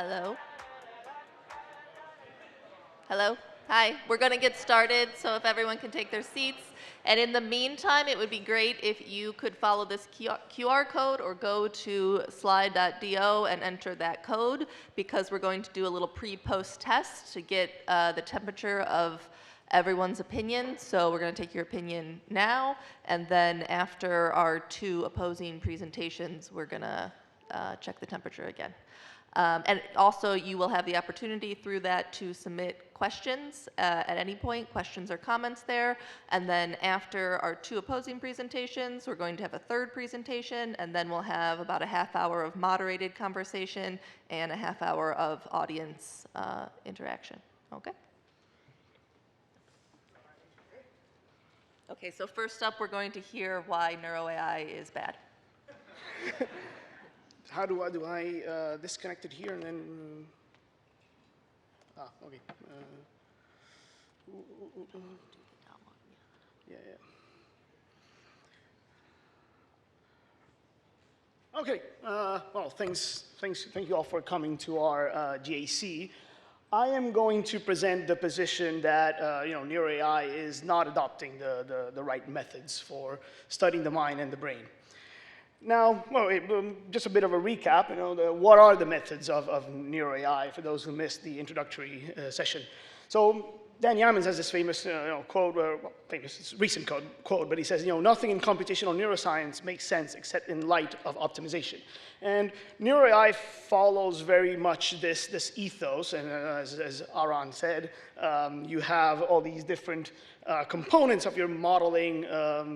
Hello? Hello? Hi, we're going to get started, so if everyone can take their seats. And in the meantime, it would be great if you could follow this QR code or go to slide.do and enter that code, because we're going to do a little pre-post test to get the temperature of everyone's opinion. So we're going to take your opinion now, and then after our two opposing presentations, we're going to check the temperature again. And also, you will have the opportunity through that to submit questions at any point, questions or comments there. And then after our two opposing presentations, we're going to have a third presentation, and then we'll have about a half hour of moderated conversation and a half hour of audience interaction. Okay? Okay, so first up, we're going to hear why NeuroAI is bad. How do I disconnect it here and then? Okay. Yeah. Okay. Well, thank you all for coming to our GAC. I am going to present the position that NeuroAI is not adopting the right methods for studying the mind and the brain. Now, well, just a bit of a recap. What are the methods of NeuroAI for those who missed the introductory session? So Dan Yamins has this famous quote, recent quote, but he says, nothing in computational neuroscience makes sense except in light of optimization. And NeuroAI follows very much this ethos, and as Aran said, you have all these different components of your modeling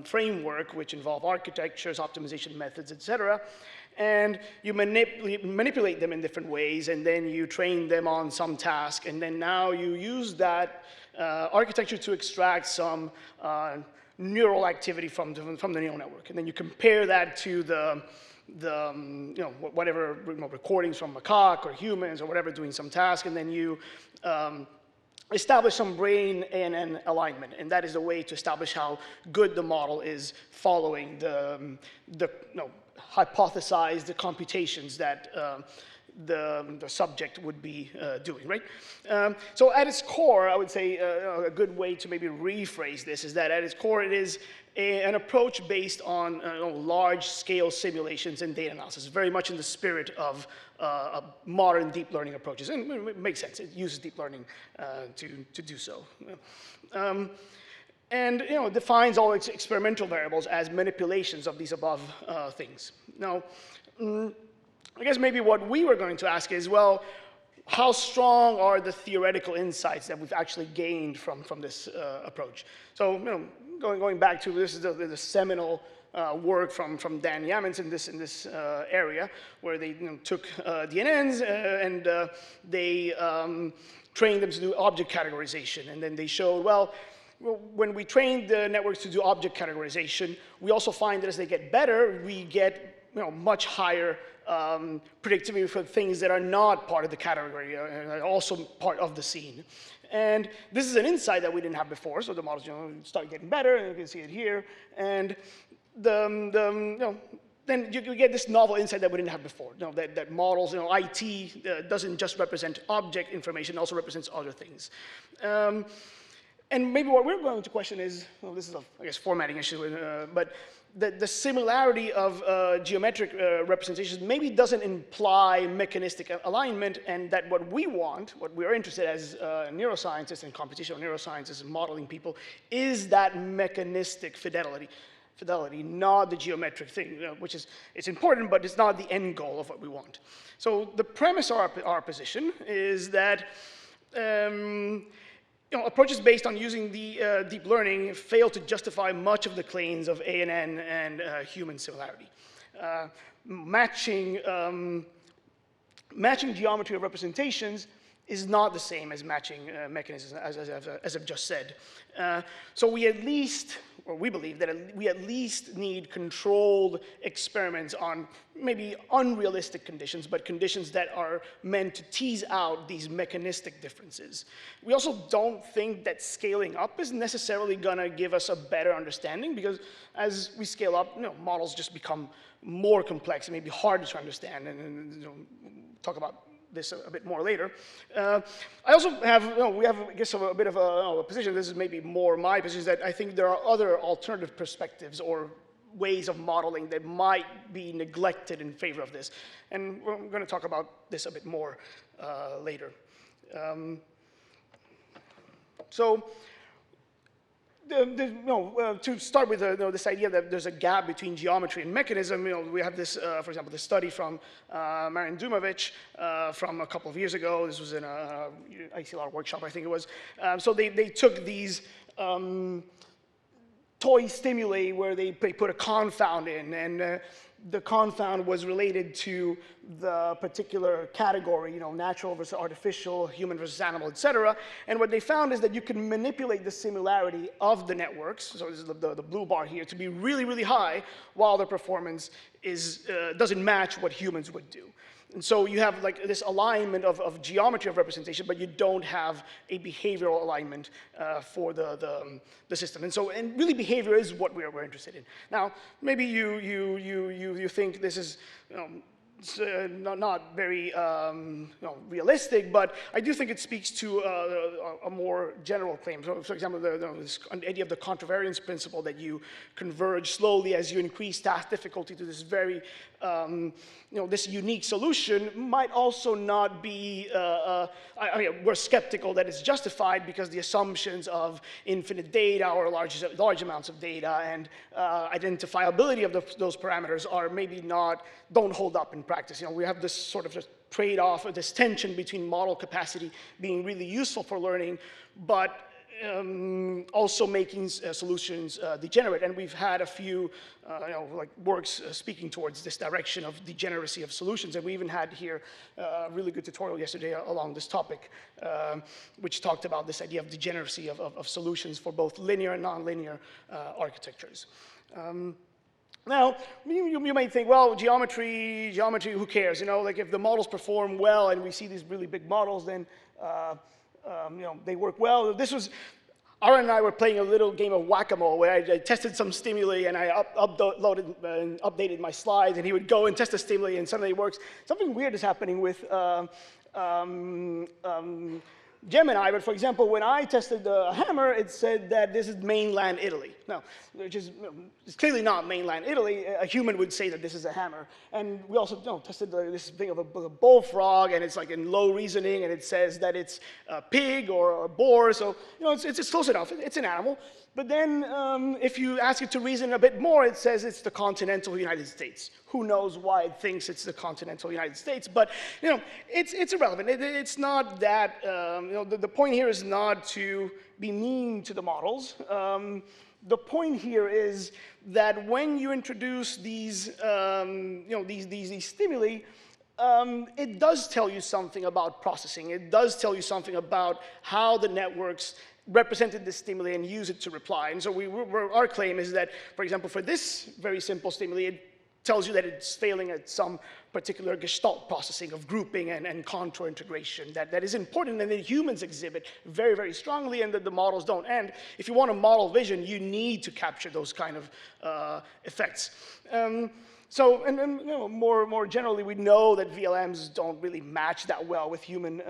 framework, which involve architectures, optimization methods, etc. And you manipulate them in different ways, and then you train them on some task, and then now you use that architecture to extract some neural activity from the neural network, and then you compare that to whatever recordings from macaque or humans or whatever doing some task, and then you establish some brain ANN alignment, and that is a way to establish how good the model is following the hypothesized computations that the subject would be doing, right? So at its core, I would say a good way to maybe rephrase this is that at its core it is an approach based on large-scale simulations and data analysis, very much in the spirit of modern deep learning approaches. And it makes sense. It uses deep learning to do so. And defines all its experimental variables as manipulations of these above things. Now, I guess maybe what we were going to ask is, well, how strong are the theoretical insights that we've actually gained from this approach? So, going back to this is the seminal work from Dan Yamins in this area, where they took DNNs and they trained them to do object categorization, and then they showed, well, when we train the networks to do object categorization, we also find that as they get better, we get much higher predictivity for things that are not part of the category, also part of the scene. And this is an insight that we didn't have before, so the models start getting better, and you can see it here. And then you get this novel insight that we didn't have before, that models, IT doesn't just represent object information, it also represents other things. And maybe what we're going to question is, well, this is I guess, formatting issue, but the similarity of geometric representations maybe doesn't imply mechanistic alignment, and that what we want, what we're interested as neuroscientists and computational neuroscientists and modeling people, is that mechanistic fidelity, not the geometric thing, which is, it's important, but it's not the end goal of what we want. So the premise of our position is that approaches based on using the deep learning fail to justify much of the claims of ANN and human similarity. Matching geometry of representations is not the same as matching mechanisms, as I've just said. So we believe that we at least need controlled experiments on maybe unrealistic conditions, but conditions that are meant to tease out these mechanistic differences. We also don't think that scaling up is necessarily going to give us a better understanding, because as we scale up, models just become more complex and maybe harder to understand, and talk about this a bit more later. I also have, we have, I guess, a bit of a position. This is maybe more my position, that I think there are other alternative perspectives or ways of modeling that might be neglected in favor of this. And we're going to talk about this a bit more later. To start with this idea that there's a gap between geometry and mechanism, we have this, for example, this study from Marian Dumovic from a couple of years ago. This was in a ICLR workshop, I think it was. So they took these toy stimuli where they put a confound in, and the confound was related to the particular category, natural versus artificial, human versus animal, etc. And what they found is that you can manipulate the similarity of the networks, so this is the blue bar here, to be really, really high, while the performance doesn't match what humans would do. And so you have like this alignment of geometry of representation, but you don't have a behavioral alignment for the system. And really behavior is what we're interested in. Now, maybe you think this is not very realistic, but I do think it speaks to a more general claim. So, for example, this idea of the contravariance principle, that you converge slowly as you increase task difficulty to this very this unique solution, might also not be, we're skeptical that it's justified because the assumptions of infinite data or large amounts of data and identifiability of those parameters are maybe don't hold up in practice. We have this sort of trade-off, or this tension between model capacity being really useful for learning, but also making solutions degenerate. And we've had a few works speaking towards this direction of degeneracy of solutions. And we even had here a really good tutorial yesterday along this topic, which talked about this idea of degeneracy of solutions for both linear and nonlinear architectures. Now, you might think, well, geometry, who cares? Like if the models perform well and we see these really big models, then they work well. Aaron and I were playing a little game of whack-a-mole where I tested some stimuli and I uploaded and updated my slides, and he would go and test the stimuli and suddenly it works. Something weird is happening with Gemini, but for example, when I tested the hammer, it said that this is mainland Italy. Now, it's clearly not mainland Italy. A human would say that this is a hammer. And we also tested this thing of a bullfrog, and it's like in low reasoning, and it says that it's a pig or a boar. So, it's close enough. It's an animal. But then if you ask it to reason a bit more, it says it's the continental United States. Who knows why it thinks it's the continental United States? But it's irrelevant. It's not that. The point here is not to be mean to the models. The point here is that when you introduce these these stimuli, it does tell you something about processing. It does tell you something about how the networks represented the stimuli and use it to reply. And so our claim is that, for example, for this very simple stimuli, it tells you that it's failing at some particular gestalt processing of grouping and contour integration that is important and that humans exhibit very, very strongly and that the models don't. And if you want to model vision, you need to capture those kind of effects. More generally, we know that VLMs don't really match that well with human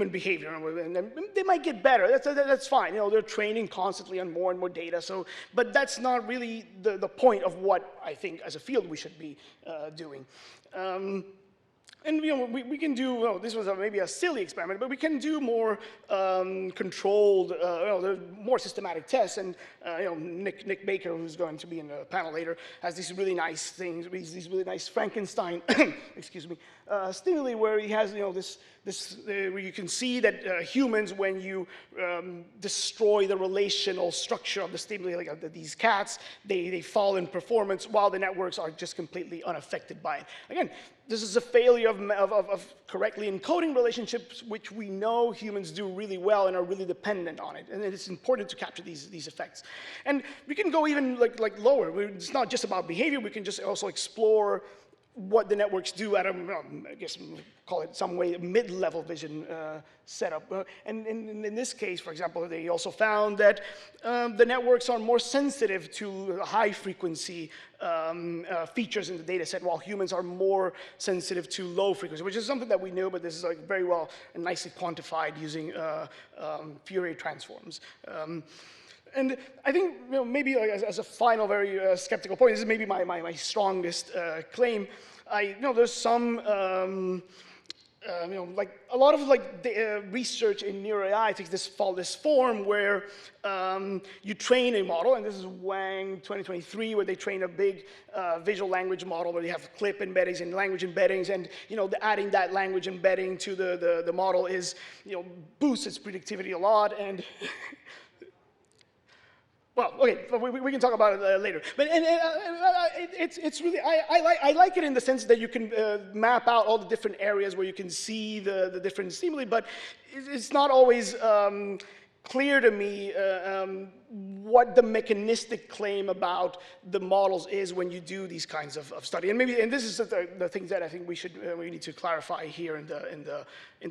behavior, and they might get better. That's fine. They're training constantly on more and more data. But that's not really the point of what I think, as a field, we should be doing. We can do, this was maybe a silly experiment, but we can do more controlled, more systematic tests. And Nick Baker, who's going to be in the panel later, has these really nice things, these really nice Frankenstein, excuse me, stimuli where he has, where you can see that humans, when you destroy the relational structure of the stimuli, like these cats, they fall in performance while the networks are just completely unaffected by it. Again, this is a failure of correctly encoding relationships, which we know humans do really well and are really dependent on it. And it's important to capture these effects. And we can go even like lower. It's not just about behavior. We can just also explore what the networks do at a, I guess, call it some way, mid-level vision setup. And in this case, for example, they also found that the networks are more sensitive to high-frequency features in the data set, while humans are more sensitive to low frequency, which is something that we know, but this is like very well and nicely quantified using Fourier transforms. And I think, maybe like as a final, very skeptical point, this is maybe my strongest claim. There's some, like a lot of like research in NeuroAI takes this form where you train a model, and this is Wang 2023, where they train a big visual language model where you have clip embeddings and language embeddings, and adding that language embedding to the model is boosts its predictivity a lot, and well, okay, we can talk about it later. But it's really, I like it in the sense that you can map out all the different areas where you can see the different stimuli, but it's not always clear to me what the mechanistic claim about the models is when you do these kinds of study. And this is the things that I think we need to clarify here in the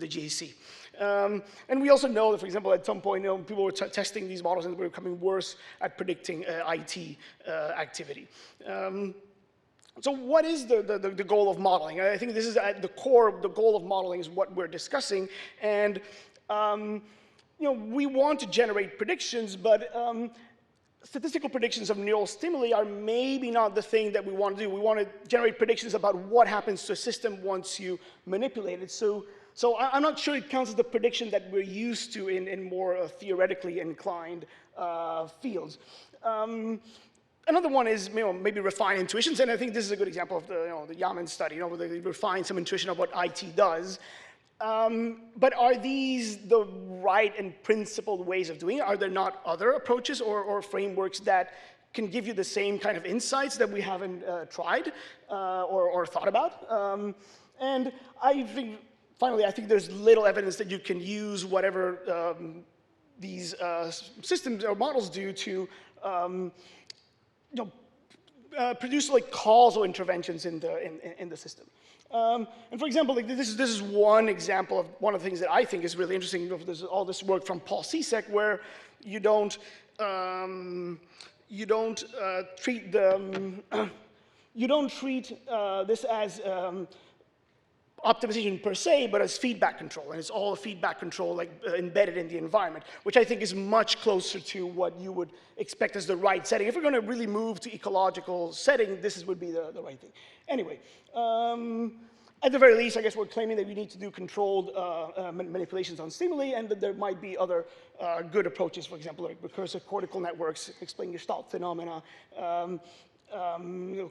GAC. And we also know that, for example, at some point, people were testing these models and they were becoming worse at predicting IT activity. So what is the goal of modeling? I think this is at the core. The goal of modeling is what we're discussing, and we want to generate predictions, but statistical predictions of neural stimuli are maybe not the thing that we want to do. We want to generate predictions about what happens to a system once you manipulate it. So I'm not sure it counts as the prediction that we're used to in more theoretically inclined fields. Another one is maybe refine intuitions, and I think this is a good example of the Yaman study, where they refine some intuition of what IT does. But are these the right and principled ways of doing it? Are there not other approaches or frameworks that can give you the same kind of insights that we haven't tried or thought about? And I think, finally, I think there's little evidence that you can use whatever these systems or models do to produce like causal interventions in the system. And for example, like this is one example of one of the things that I think is really interesting. There's all this work from Paul Sisek where you don't treat this as optimization per se, but as feedback control, and it's all feedback control like embedded in the environment, which I think is much closer to what you would expect as the right setting. If we're going to really move to ecological setting, this would be the right thing. Anyway, at the very least, I guess we're claiming that we need to do controlled manipulations on stimuli, and that there might be other good approaches, for example, like recursive cortical networks, explain Gestalt phenomena,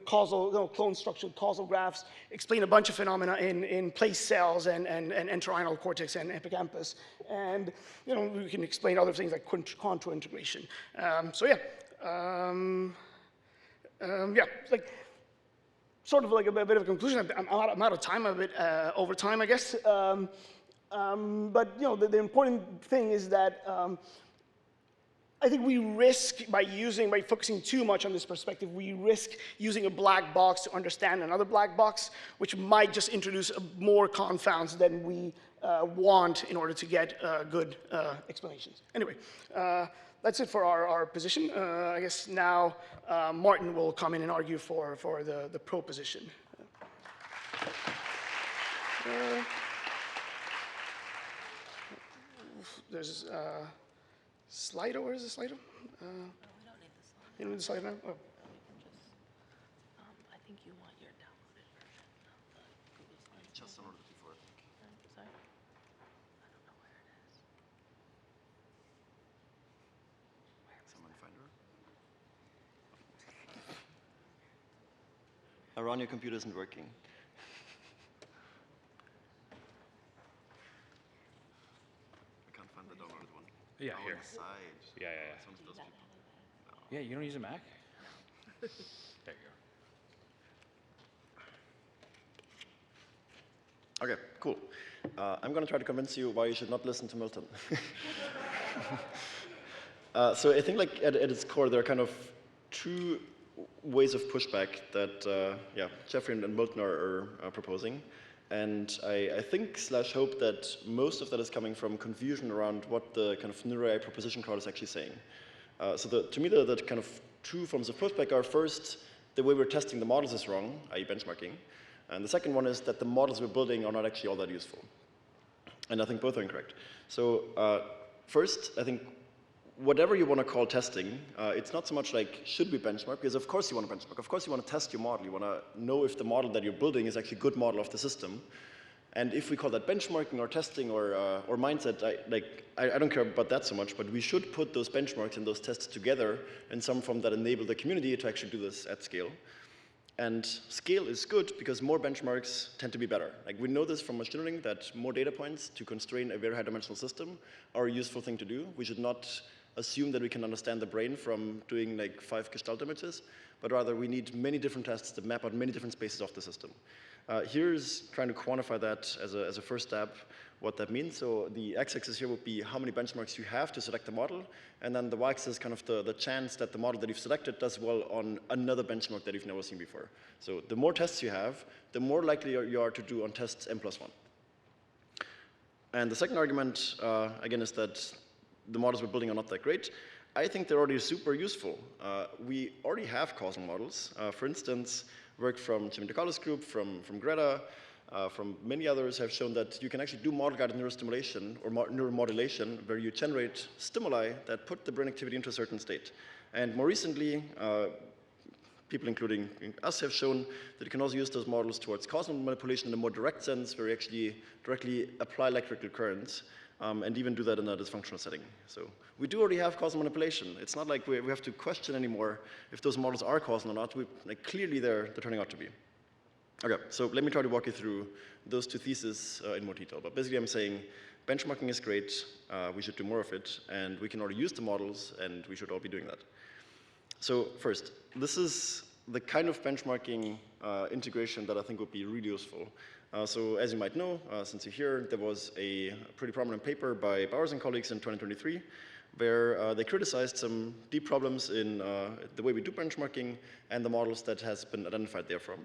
clone-structured causal graphs, explain a bunch of phenomena in place cells and entorhinal cortex and hippocampus. And we can explain other things like contour integration. Like sort of like a bit of a conclusion. I'm out of time, a bit over time, I guess. But the important thing is that I think we risk by focusing too much on this perspective, we risk using a black box to understand another black box, which might just introduce more confounds than we want in order to get good explanations. Anyway, that's it for our position. I guess now Martin will come in and argue for the pro position. There's Slido, where is the Slido? No, we don't need the slide. You don't need the Slido now? Oh. I think you want your downloaded version of the Google slide. Just downloaded it before, I think. Sorry? I don't know where it is. Someone find her? Around your computer isn't working. I can't find the downloaded one. Yeah, Oh, here. on the side. Yeah. It's one of those people. Yeah, you don't use a Mac? There you go. Okay, cool. I'm going to try to convince you why you should not listen to Milton. So I think like at its core, there are kind of two ways of pushback that yeah, Jeffrey and Milton are proposing. And I think / hope that most of that is coming from confusion around what the kind of NeuroAI proposition crowd is actually saying. So to me, the kind of two forms of pushback are first, the way we're testing the models is wrong, i.e. benchmarking. And the second one is that the models we're building are not actually all that useful. And I think both are incorrect. So first, I think whatever you want to call testing, it's not so much like, should we benchmark? Because of course you want to benchmark. Of course you want to test your model. You want to know if the model that you're building is actually a good model of the system. And if we call that benchmarking or testing or mindset, I don't care about that so much, but we should put those benchmarks and those tests together in some form that enable the community to actually do this at scale. And scale is good because more benchmarks tend to be better. Like we know this from machine learning that more data points to constrain a very high dimensional system are a useful thing to do. We should not assume that we can understand the brain from doing like 5 Gestalt images, but rather we need many different tests that map out many different spaces of the system. Here's trying to quantify that as a first step, what that means. So the x-axis here would be how many benchmarks you have to select the model, and then the y-axis is kind of the chance that the model that you've selected does well on another benchmark that you've never seen before. So the more tests you have, the more likely you are to do on tests n+1. And the second argument, again, is that the models we're building are not that great. I think they're already super useful. We already have causal models. For instance, work from Jimmy DeCarlo's group, from Greta, from many others have shown that you can actually do model-guided neurostimulation or neuromodulation where you generate stimuli that put the brain activity into a certain state. And more recently, people including us have shown that you can also use those models towards causal manipulation in a more direct sense where you actually directly apply electrical currents and even do that in a dysfunctional setting. So we do already have causal manipulation. It's not like we have to question anymore if those models are causal or not. Clearly they're turning out to be. Okay, so let me try to walk you through those two theses in more detail. But basically I'm saying benchmarking is great, we should do more of it, and we can already use the models, and we should all be doing that. So first, this is the kind of benchmarking integration that I think would be really useful. So as you might know, since you're here, there was a pretty prominent paper by Bowers and colleagues in 2023 where they criticized some deep problems in the way we do benchmarking and the models that has been identified therefrom.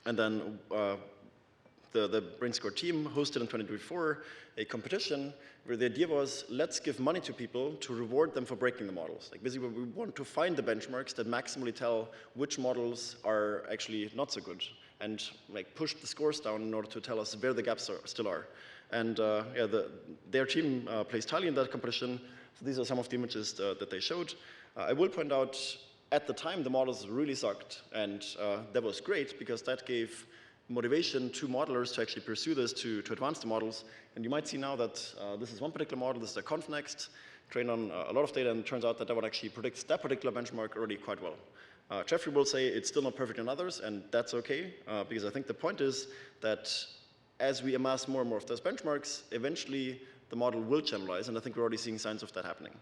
And then the BrainScore team hosted in 2024 a competition where the idea was, let's give money to people to reward them for breaking the models. Like basically we want to find the benchmarks that maximally tell which models are actually not so good and like push the scores down in order to tell us where the gaps still are. And yeah, their team placed highly in that competition. So these are some of the images that they showed. I will point out, at the time, the models really sucked. And that was great because that gave motivation to modelers to actually pursue this, to advance the models. And you might see now that this is one particular model, this is a ConfNext, trained on a lot of data, and it turns out that one actually predicts that particular benchmark already quite well. Jeffrey will say it's still not perfect in others, and that's okay, because I think the point is that as we amass more and more of those benchmarks, eventually the model will generalize, and I think we're already seeing signs of that happening.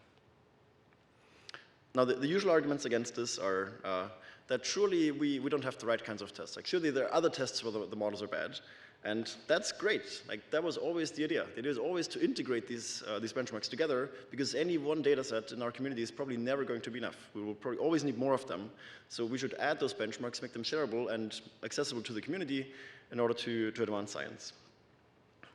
Now, the usual arguments against this are that surely we don't have the right kinds of tests. Like, surely there are other tests where the models are bad, and that's great. Like, that was always the idea. The idea is always to integrate these benchmarks together, because any one data set in our community is probably never going to be enough. We will probably always need more of them. So we should add those benchmarks, make them shareable and accessible to the community in order to advance science.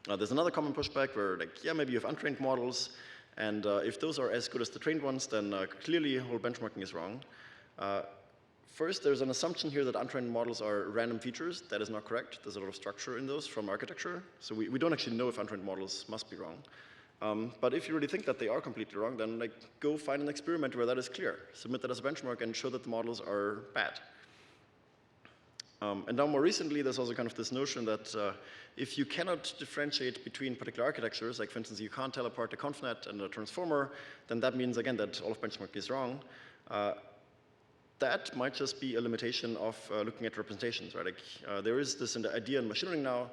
There's another common pushback where, like, yeah, maybe you have untrained models, and if those are as good as the trained ones, then clearly whole benchmarking is wrong. First, there's an assumption here that untrained models are random features. That is not correct. There's a lot of structure in those from architecture. So we don't actually know if untrained models must be wrong. But if you really think that they are completely wrong, then like, go find an experiment where that is clear. Submit that as a benchmark and show that the models are bad. And now more recently, there's also kind of this notion that if you cannot differentiate between particular architectures, like for instance, you can't tell apart a ConfNet and a transformer, then that means, again, that all of benchmarking is wrong. That might just be a limitation of looking at representations, right? Like, there is this idea in machine learning now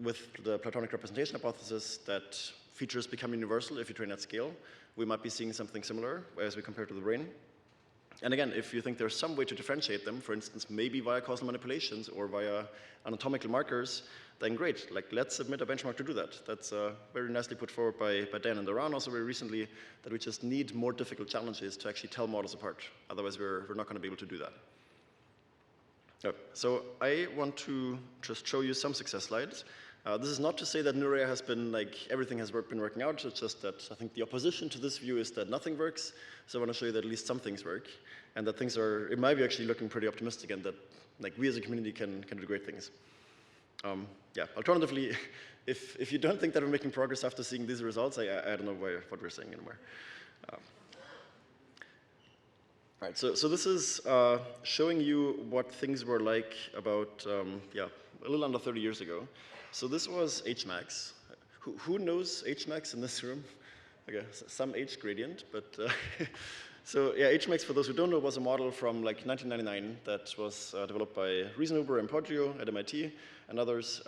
with the Platonic representation hypothesis that features become universal if you train at scale. We might be seeing something similar as we compare to the brain. And again, if you think there's some way to differentiate them, for instance, maybe via causal manipulations or via anatomical markers, then great. Like, let's submit a benchmark to do that. That's very nicely put forward by Dan and Aran also very recently, that we just need more difficult challenges to actually tell models apart. Otherwise, we're not going to be able to do that. So I want to just show you some success slides. This is not to say that NeuroAI has been, like, everything has been working out. It's just that I think the opposition to this view is that nothing works. So I want to show you that at least some things work, and that things are, in my view, actually looking pretty optimistic, and that, like, we as a community can do great things. Yeah. Alternatively, if you don't think that we're making progress after seeing these results, I don't know what we're saying anymore. All right, so this is showing you what things were like about, yeah, a little under 30 years ago. So this was HMax. Who knows HMax in this room? Okay, some H gradient, but so yeah, HMax, for those who don't know, was a model from like 1999 that was developed by Riesenhuber and Poggio at MIT and others,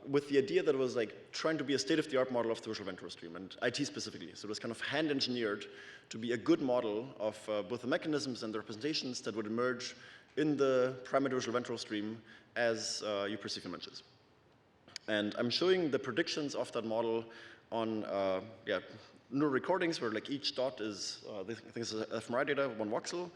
with the idea that it was like trying to be a state-of-the-art model of the visual ventral stream, and IT specifically. So it was kind of hand-engineered to be a good model of both the mechanisms and the representations that would emerge in the primary visual ventral stream as you perceive images. And I'm showing the predictions of that model on yeah, neural recordings where like each dot is, I think this is fMRI data, 1 voxel.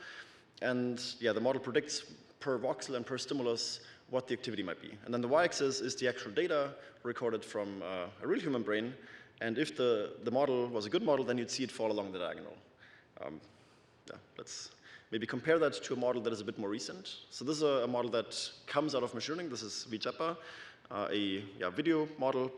And yeah, the model predicts per voxel and per stimulus what the activity might be. And then the y-axis is the actual data recorded from a real human brain. And if the model was a good model, then you'd see it fall along the diagonal. Yeah, let's maybe compare that to a model that is a bit more recent. So this is a model that comes out of machine learning. This is VJEPA, a video model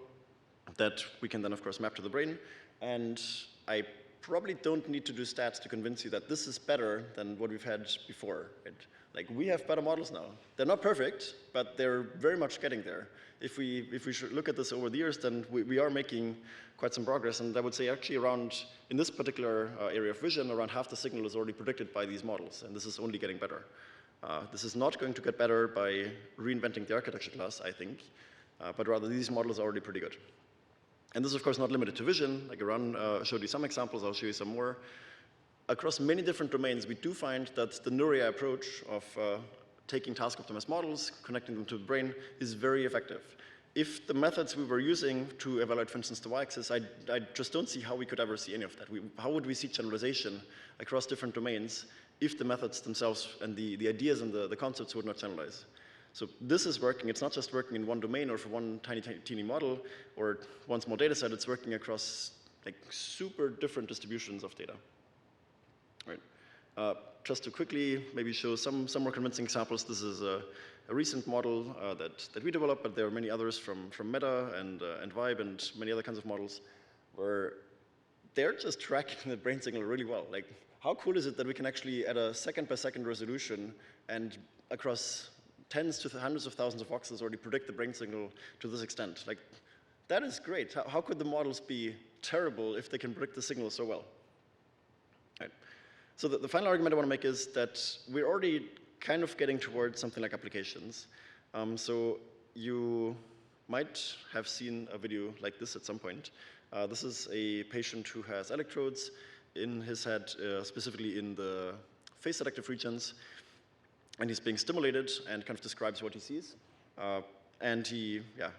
that we can then, of course, map to the brain. And I probably don't need to do stats to convince you that this is better than what we've had before. Right? Like, we have better models now. They're not perfect, but they're very much getting there. If we should look at this over the years, then we are making quite some progress. And I would say actually around, in this particular area of vision, around half the signal is already predicted by these models. And this is only getting better. This is not going to get better by reinventing the architecture class, I think, but rather these models are already pretty good. And this is, of course, not limited to vision. Like Aran showed you some examples, I'll show you some more. Across many different domains, we do find that the NeuroAI approach of taking task-optimized models, connecting them to the brain, is very effective. If the methods we were using to evaluate, for instance, the y-axis, I just don't see how we could ever see any of that. How would we see generalization across different domains if the methods themselves and the ideas and the concepts would not generalize? So this is working. It's not just working in one domain or for one teeny model or one small data set. It's working across like super different distributions of data. All right. Just to quickly maybe show some more convincing examples, this is a recent model that we developed, but there are many others from Meta and Vibe and many other kinds of models where they're just tracking the brain signal really well. Like, how cool is it that we can actually, at a second-by-second resolution and across tens to hundreds of thousands of voxels, already predict the brain signal to this extent? Like, that is great. How could the models be terrible if they can predict the signal so well? Right. So the final argument I want to make is that we're already kind of getting towards something like applications. So you might have seen a video like this at some point. This is a patient who has electrodes in his head, specifically in the face selective regions, and he's being stimulated and kind of describes what he sees. And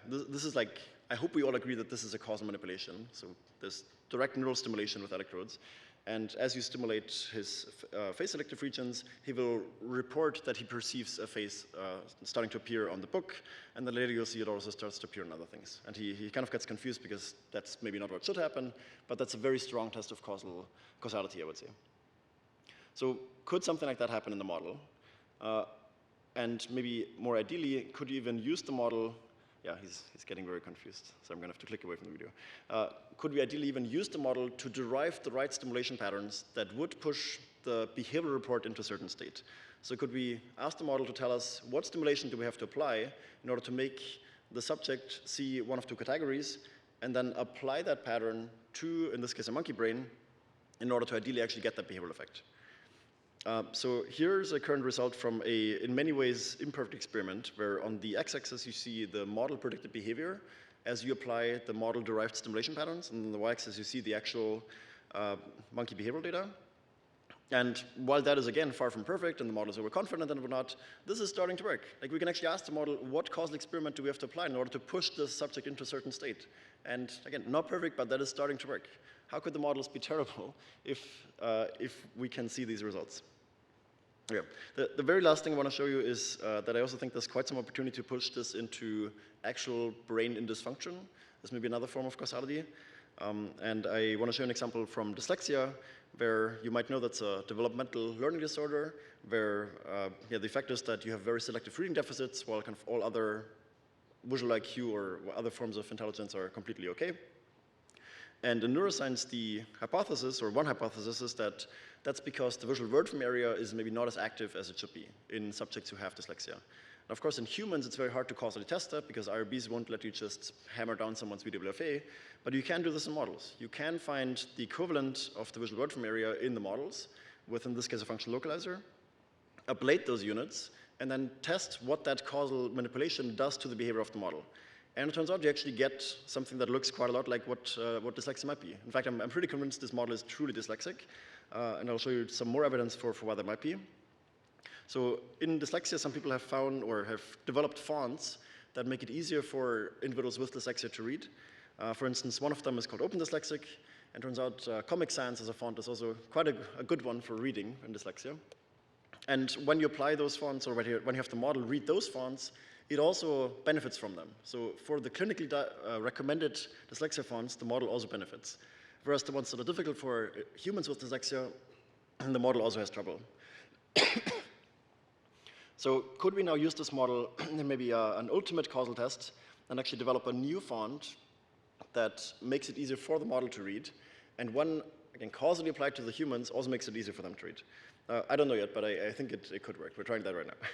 this is like, I hope we all agree that this is a causal manipulation. So there's direct neural stimulation with electrodes. And as you stimulate his face selective regions, he will report that he perceives a face starting to appear on the book, and then later you'll see it also starts to appear in other things. And he kind of gets confused because that's maybe not what should happen, but that's a very strong test of causality, I would say. So could something like that happen in the model? And maybe more ideally, could you even use the model? Yeah, he's getting very confused, so I'm going to have to click away from the video. Could we ideally even use the model to derive the right stimulation patterns that would push the behavioral report into a certain state? So could we ask the model to tell us what stimulation do we have to apply in order to make the subject see one of two categories, and then apply that pattern to, in this case, a monkey brain, in order to ideally actually get that behavioral effect? So here's a current result from a, in many ways, imperfect experiment, where on the x-axis you see the model predicted behavior as you apply the model-derived stimulation patterns, and on the y-axis you see the actual monkey behavioral data. And while that is, again, far from perfect, and the model is overconfident and whatnot, this is starting to work. Like, we can actually ask the model, what causal experiment do we have to apply in order to push this subject into a certain state? And again, not perfect, but that is starting to work. How could the models be terrible if we can see these results? Yeah. The very last thing I want to show you is that I also think there's quite some opportunity to push this into actual brain in dysfunction. This may be another form of causality. And I want to show an example from dyslexia, where you might know that's a developmental learning disorder, where the effect is that you have very selective reading deficits, while kind of all other visual IQ or other forms of intelligence are completely okay. And in neuroscience, the hypothesis, or one hypothesis, is that that's because the visual word from area is maybe not as active as it should be in subjects who have dyslexia. And of course, in humans, it's very hard to causally test that because IRBs won't let you just hammer down someone's VWFA, but you can do this in models. You can find the equivalent of the visual word from area in the models, with, in this case, a functional localizer, ablate those units, and then test what that causal manipulation does to the behavior of the model. And it turns out you actually get something that looks quite a lot like what dyslexia might be. In fact, I'm pretty convinced this model is truly dyslexic, and I'll show you some more evidence for why that might be. So in dyslexia, some people have found or have developed fonts that make it easier for individuals with dyslexia to read. For instance, one of them is called Open Dyslexic, and turns out Comic Sans as a font is also quite a good one for reading in dyslexia. And when you apply those fonts, or when you have the model read those fonts, it also benefits from them. So for the clinically recommended dyslexia fonts, the model also benefits. Whereas the ones that are difficult for humans with dyslexia, the model also has trouble. So could we now use this model in maybe an ultimate causal test and actually develop a new font that makes it easier for the model to read, and one, again, causally applied to the humans also makes it easier for them to read? I don't know yet, but I think it could work. We're trying that right now.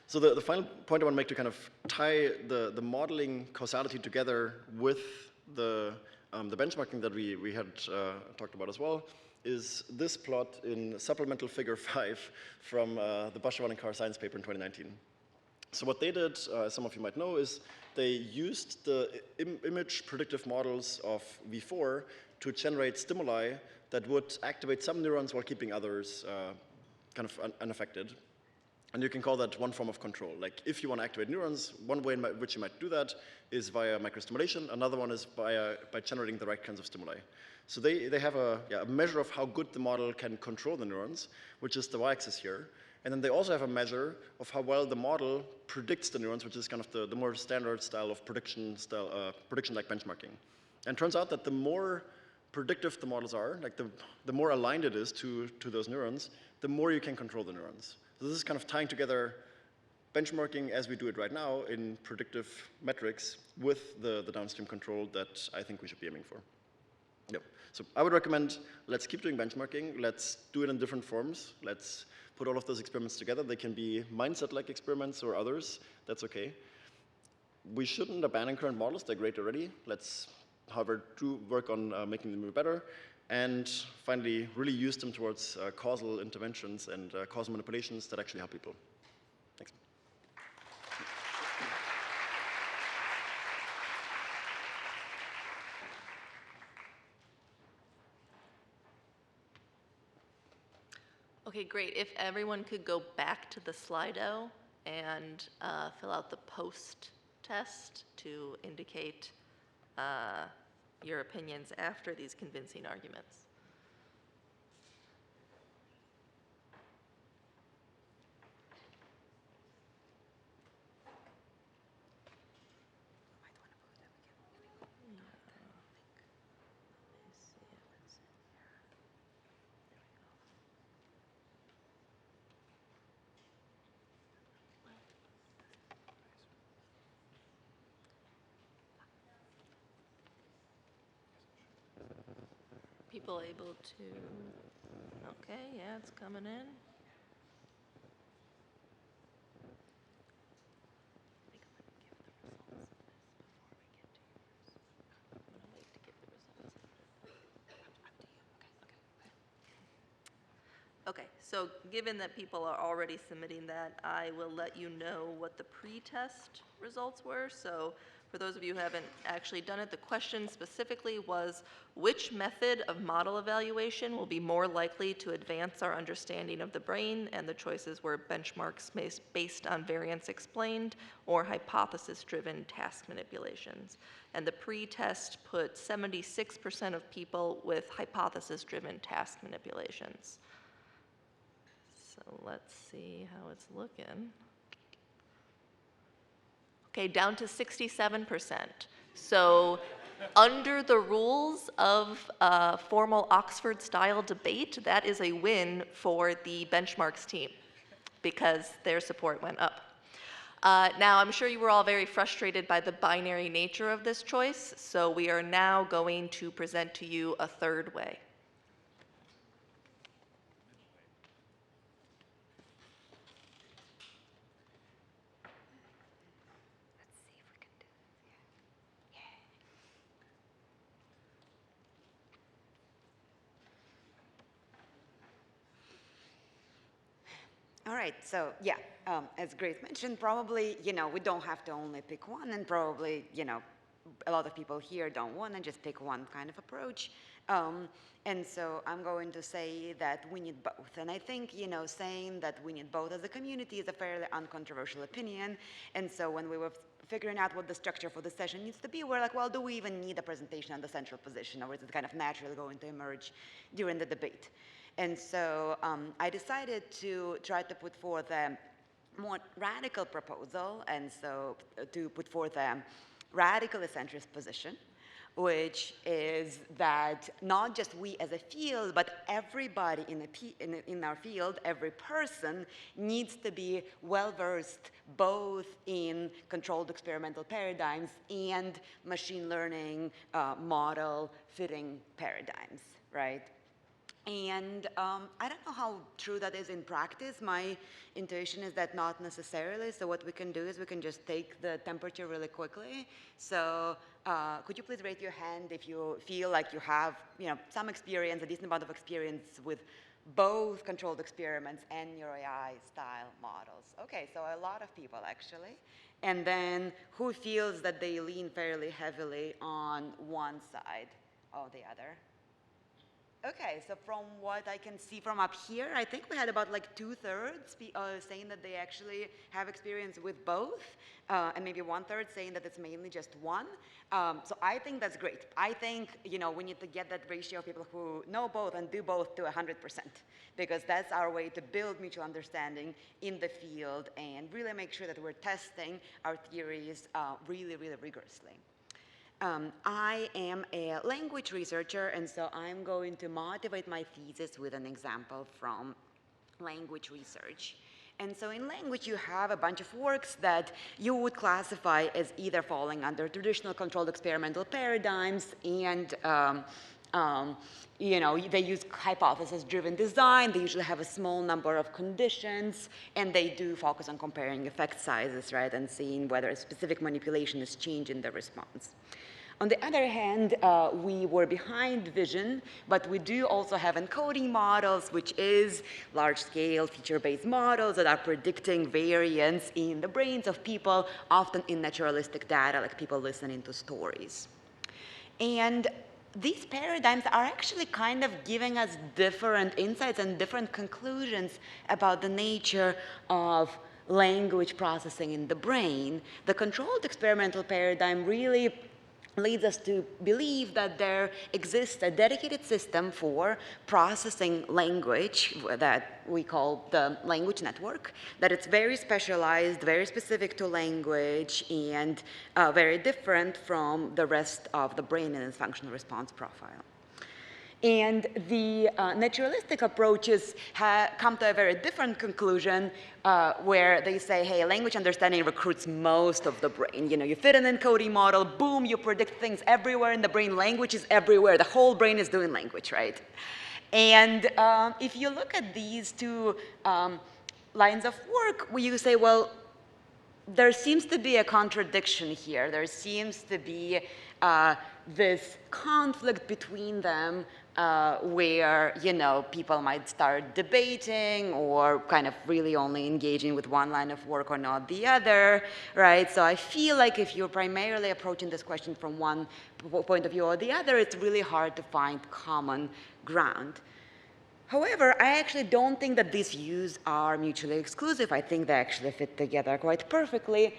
So the final point I want to make to kind of tie the modeling causality together with the benchmarking that we had talked about as well is this plot in supplemental figure 5 from the Bashirwan and Carr science paper in 2019. So what they did, some of you might know, is they used the image predictive models of V4 to generate stimuli that would activate some neurons while keeping others kind of unaffected. And you can call that one form of control. Like, if you want to activate neurons, one way in which you might do that is via microstimulation. Another one is by generating the right kinds of stimuli. So they have a measure of how good the model can control the neurons, which is the y-axis here. And then they also have a measure of how well the model predicts the neurons, which is kind of the more standard style of prediction-like benchmarking. And it turns out that the more predictive the models are, like the more aligned it is to those neurons, the more you can control the neurons. So this is kind of tying together benchmarking as we do it right now in predictive metrics with the downstream control that I think we should be aiming for. Yep. So I would recommend, let's keep doing benchmarking. Let's do it in different forms. Let's put all of those experiments together. They can be mindset-like experiments or others. That's okay. We shouldn't abandon current models. They're great already. Let's, however, do work on making them better. And finally, really use them towards causal interventions and causal manipulations that actually help people. Thanks. Okay, great. If everyone could go back to the Slido and fill out the post test to indicate your opinions after these convincing arguments. People able to, okay, yeah, it's coming in. Okay, so given that people are already submitting that, I will let you know what the pre-test results were. So For those of you who haven't actually done it, the question specifically was, which method of model evaluation will be more likely to advance our understanding of the brain? And the choices were benchmarks based on variance explained or hypothesis-driven task manipulations. And the pre-test put 76% of people with hypothesis-driven task manipulations. So let's see how it's looking. Okay, down to 67%. So under the rules of formal Oxford-style debate, that is a win for the benchmarks team because their support went up. Now, I'm sure you were all very frustrated by the binary nature of this choice, so we are now going to present to you a third way. All right, so yeah, as Grace mentioned, probably, we don't have to only pick one, and probably, a lot of people here don't want to just pick one kind of approach. And so I'm going to say that we need both. And I think, saying that we need both as a community is a fairly uncontroversial opinion. And so when we were figuring out what the structure for the session needs to be, we're like, well, do we even need a presentation on the central position, or is it kind of naturally going to emerge during the debate? And so I decided to try to put forth a more radical proposal, and so to put forth a radical centrist position, which is that not just we as a field, but everybody in our field, every person needs to be well-versed both in controlled experimental paradigms and machine learning model fitting paradigms, right? And I don't know how true that is in practice. My intuition is that not necessarily. So what we can do is we can just take the temperature really quickly. So could you please raise your hand if you feel like you have some experience, a decent amount of experience with both controlled experiments and NeuroAI style models? Okay, so a lot of people actually. And then who feels that they lean fairly heavily on one side or the other? Okay, so from what I can see from up here, I think we had about like 2/3 saying that they actually have experience with both, and maybe 1/3 saying that it's mainly just one. So I think that's great. I think we need to get that ratio of people who know both and do both to 100%, because that's our way to build mutual understanding in the field and really make sure that we're testing our theories really, really rigorously. I am a language researcher, and so I'm going to motivate my thesis with an example from language research. And so in language, you have a bunch of works that you would classify as either falling under traditional controlled experimental paradigms and they use hypothesis-driven design. They usually have a small number of conditions, and they do focus on comparing effect sizes, right, and seeing whether a specific manipulation is changing the response. On the other hand, we were behind vision, but we do also have encoding models, which is large-scale feature-based models that are predicting variance in the brains of people, often in naturalistic data, like people listening to stories. And these paradigms are actually kind of giving us different insights and different conclusions about the nature of language processing in the brain. The controlled experimental paradigm really leads us to believe that there exists a dedicated system for processing language that we call the language network, that it's very specialized, very specific to language, and very different from the rest of the brain and its functional response profile. And the naturalistic approaches come to a very different conclusion where they say, hey, language understanding recruits most of the brain. You fit an encoding model, boom, you predict things everywhere in the brain. Language is everywhere. The whole brain is doing language, right? And if you look at these two lines of work, where you say, well, there seems to be a contradiction here. There seems to be this conflict between them where, people might start debating or kind of really only engaging with one line of work or not the other, right? So I feel like if you're primarily approaching this question from one point of view or the other, it's really hard to find common ground. However, I actually don't think that these views are mutually exclusive. I think they actually fit together quite perfectly.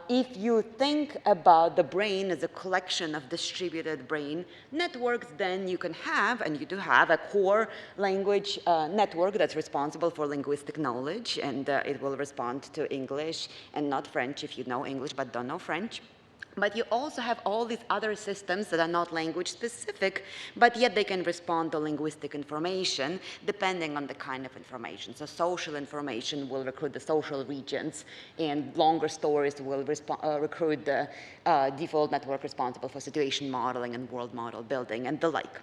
If you think about the brain as a collection of distributed brain networks, then you can have, and you do have, a core language network that's responsible for linguistic knowledge, and it will respond to English and not French if you know English but don't know French. But you also have all these other systems that are not language specific, but yet they can respond to linguistic information depending on the kind of information. So social information will recruit the social regions, and longer stories will recruit the default network responsible for situation modeling and world model building and the like.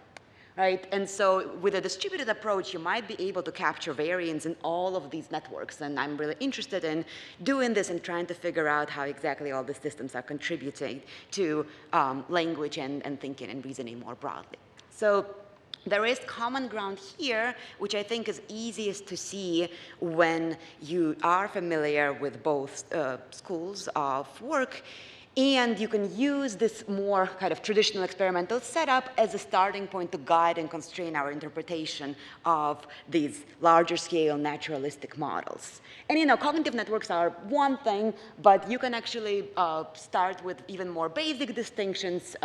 Right? And so with a distributed approach, you might be able to capture variance in all of these networks. And I'm really interested in doing this and trying to figure out how exactly all these systems are contributing to language and thinking and reasoning more broadly. So there is common ground here, which I think is easiest to see when you are familiar with both schools of work. And you can use this more kind of traditional experimental setup as a starting point to guide and constrain our interpretation of these larger scale naturalistic models. And cognitive networks are one thing, but you can actually start with even more basic distinctions.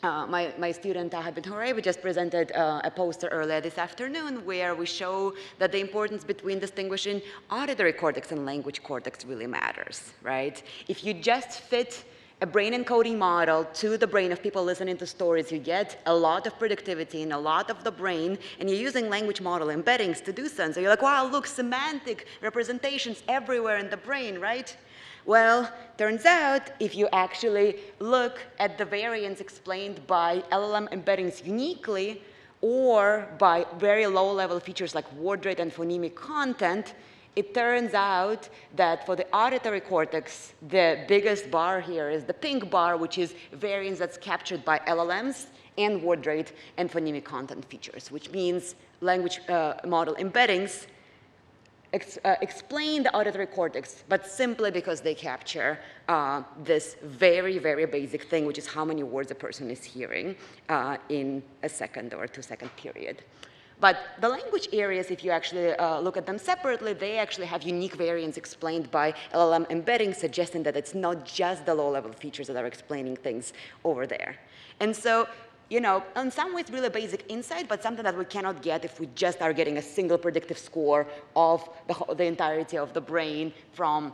My student, Ahmed Houraibi, just presented a poster earlier this afternoon where we show that the importance between distinguishing auditory cortex and language cortex really matters, right? If you just fit a brain encoding model to the brain of people listening to stories, you get a lot of predictivity in a lot of the brain, and you're using language model embeddings to do so. And so you're like, wow, look, semantic representations everywhere in the brain, right? Well, turns out if you actually look at the variance explained by LLM embeddings uniquely or by very low-level features like word rate and phonemic content, it turns out that for the auditory cortex, the biggest bar here is the pink bar, which is variance that's captured by LLMs and word rate and phonemic content features, which means language model embeddings explain the auditory cortex, but simply because they capture this very, very basic thing, which is how many words a person is hearing in a second or 2-second period. But the language areas, if you actually look at them separately, they actually have unique variance explained by LLM embeddings, suggesting that it's not just the low-level features that are explaining things over there. And so, in some ways, really basic insight, but something that we cannot get if we just are getting a single predictive score of the entirety of the brain from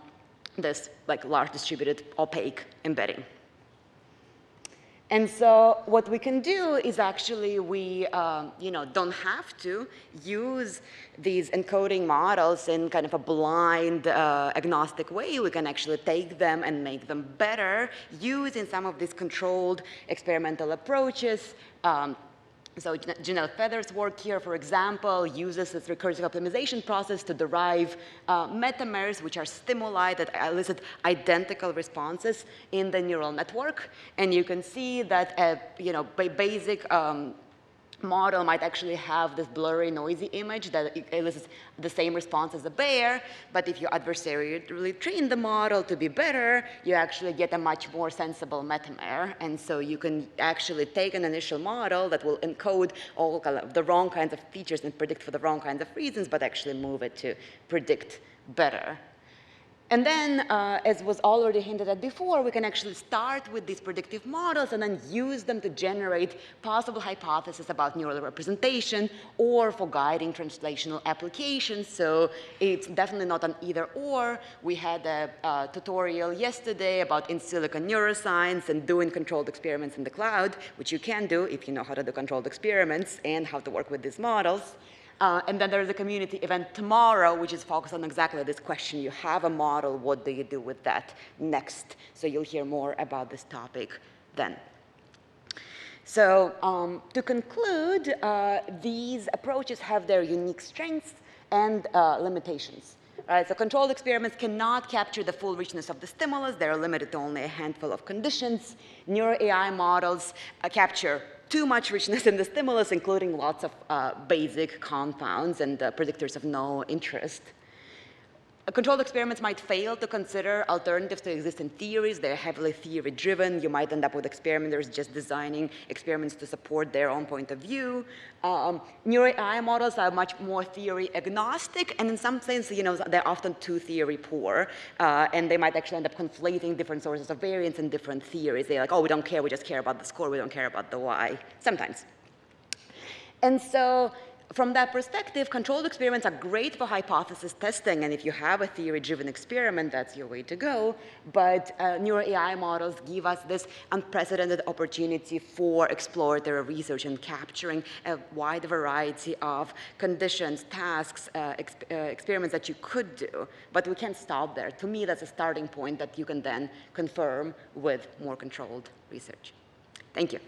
this large distributed opaque embedding. And so what we can do is actually we don't have to use these encoding models in kind of a blind agnostic way. We can actually take them and make them better using some of these controlled experimental approaches. So Janelle Feather's work here, for example, uses this recursive optimization process to derive metamers, which are stimuli that elicit identical responses in the neural network. And you can see that a basic model might actually have this blurry, noisy image that elicits the same response as a bear. But if you adversarially train the model to be better, you actually get a much more sensible metamer. And so you can actually take an initial model that will encode all the wrong kinds of features and predict for the wrong kinds of reasons, but actually move it to predict better. And then, as was already hinted at before, we can actually start with these predictive models and then use them to generate possible hypotheses about neural representation or for guiding translational applications. So it's definitely not an either or. We had a tutorial yesterday about in silico neuroscience and doing controlled experiments in the cloud, which you can do if you know how to do controlled experiments and how to work with these models. And then there's a community event tomorrow, which is focused on exactly this question. You have a model, what do you do with that next? So you'll hear more about this topic then. So to conclude, these approaches have their unique strengths and limitations. Right, so controlled experiments cannot capture the full richness of the stimulus. They're limited to only a handful of conditions. NeuroAI models capture too much richness in the stimulus, including lots of basic compounds and predictors of no interest. Controlled experiments might fail to consider alternatives to existing theories. They're heavily theory-driven. You might end up with experimenters just designing experiments to support their own point of view. NeuroAI models are much more theory-agnostic, and in some sense, they're often too theory-poor, and they might actually end up conflating different sources of variance in different theories. They're like, oh, we don't care, we just care about the score, we don't care about the why, sometimes. And so, from that perspective, controlled experiments are great for hypothesis testing, and if you have a theory-driven experiment, that's your way to go. But NeuroAI models give us this unprecedented opportunity for exploratory research and capturing a wide variety of conditions, tasks, experiments that you could do. But we can't stop there. To me, that's a starting point that you can then confirm with more controlled research. Thank you.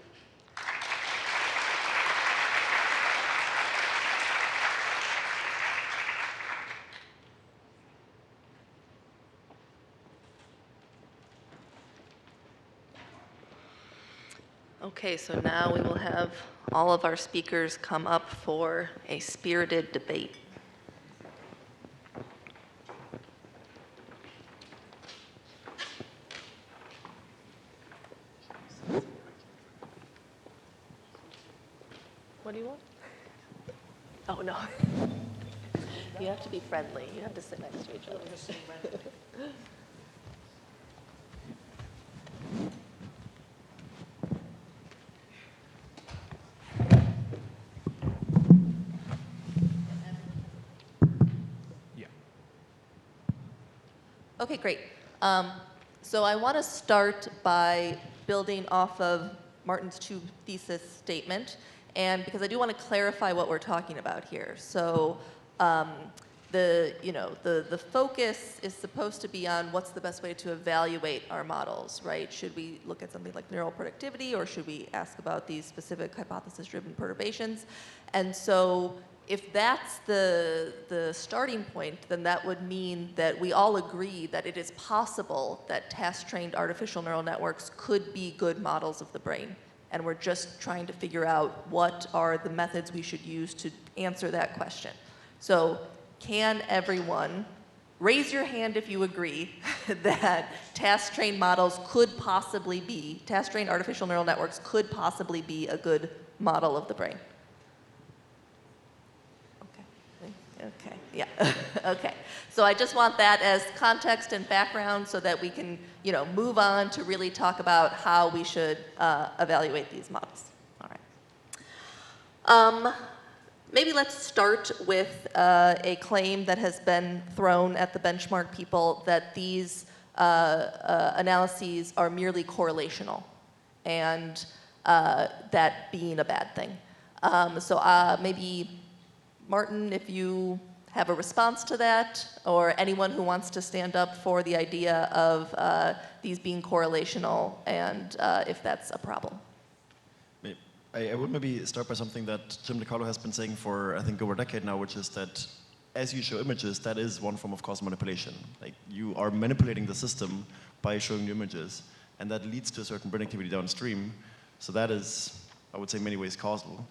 Okay, so now we will have all of our speakers come up for a spirited debate. What do you want? Oh, no. You have to be friendly. You have to sit next to each other. Okay, great. So I want to start by building off of Martin's two-thesis statement, and because I do want to clarify what we're talking about here. So the focus is supposed to be on what's the best way to evaluate our models, right? Should we look at something like neural productivity, or should we ask about these specific hypothesis-driven perturbations? And so if that's the starting point, then that would mean that we all agree that it is possible that task-trained artificial neural networks could be good models of the brain. And we're just trying to figure out what are the methods we should use to answer that question. So can everyone raise your hand if you agree that task-trained models could possibly be, task-trained artificial neural networks could possibly be a good model of the brain? Okay, yeah, okay. So I just want that as context and background so that we can, move on to really talk about how we should evaluate these models. All right. Maybe let's start with a claim that has been thrown at the benchmark people that these analyses are merely correlational, and that being a bad thing. So maybe Martin, if you have a response to that, or anyone who wants to stand up for the idea of these being correlational, and if that's a problem. I would maybe start by something that Jim DiCarlo has been saying for, I think, over a decade now, which is that as you show images, that is one form of causal manipulation. Like, you are manipulating the system by showing you images, and that leads to a certain brain activity downstream. So that is, I would say, in many ways causal.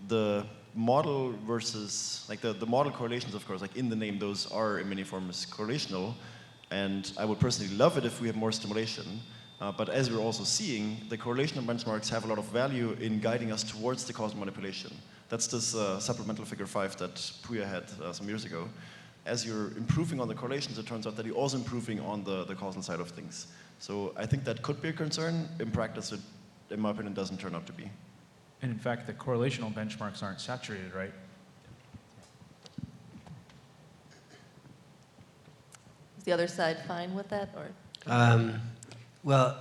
The model versus, like the model correlations, of course, like in the name, those are in many forms correlational. And I would personally love it if we have more stimulation. But as we're also seeing, the correlational benchmarks have a lot of value in guiding us towards the causal manipulation. That's this supplemental figure 5 that Puya had some years ago. As you're improving on the correlations, it turns out that you're also improving on the causal side of things. So I think that could be a concern. In practice, it, in my opinion, doesn't turn out to be. And in fact, the correlational benchmarks aren't saturated, right? Is the other side fine with that, or? Well,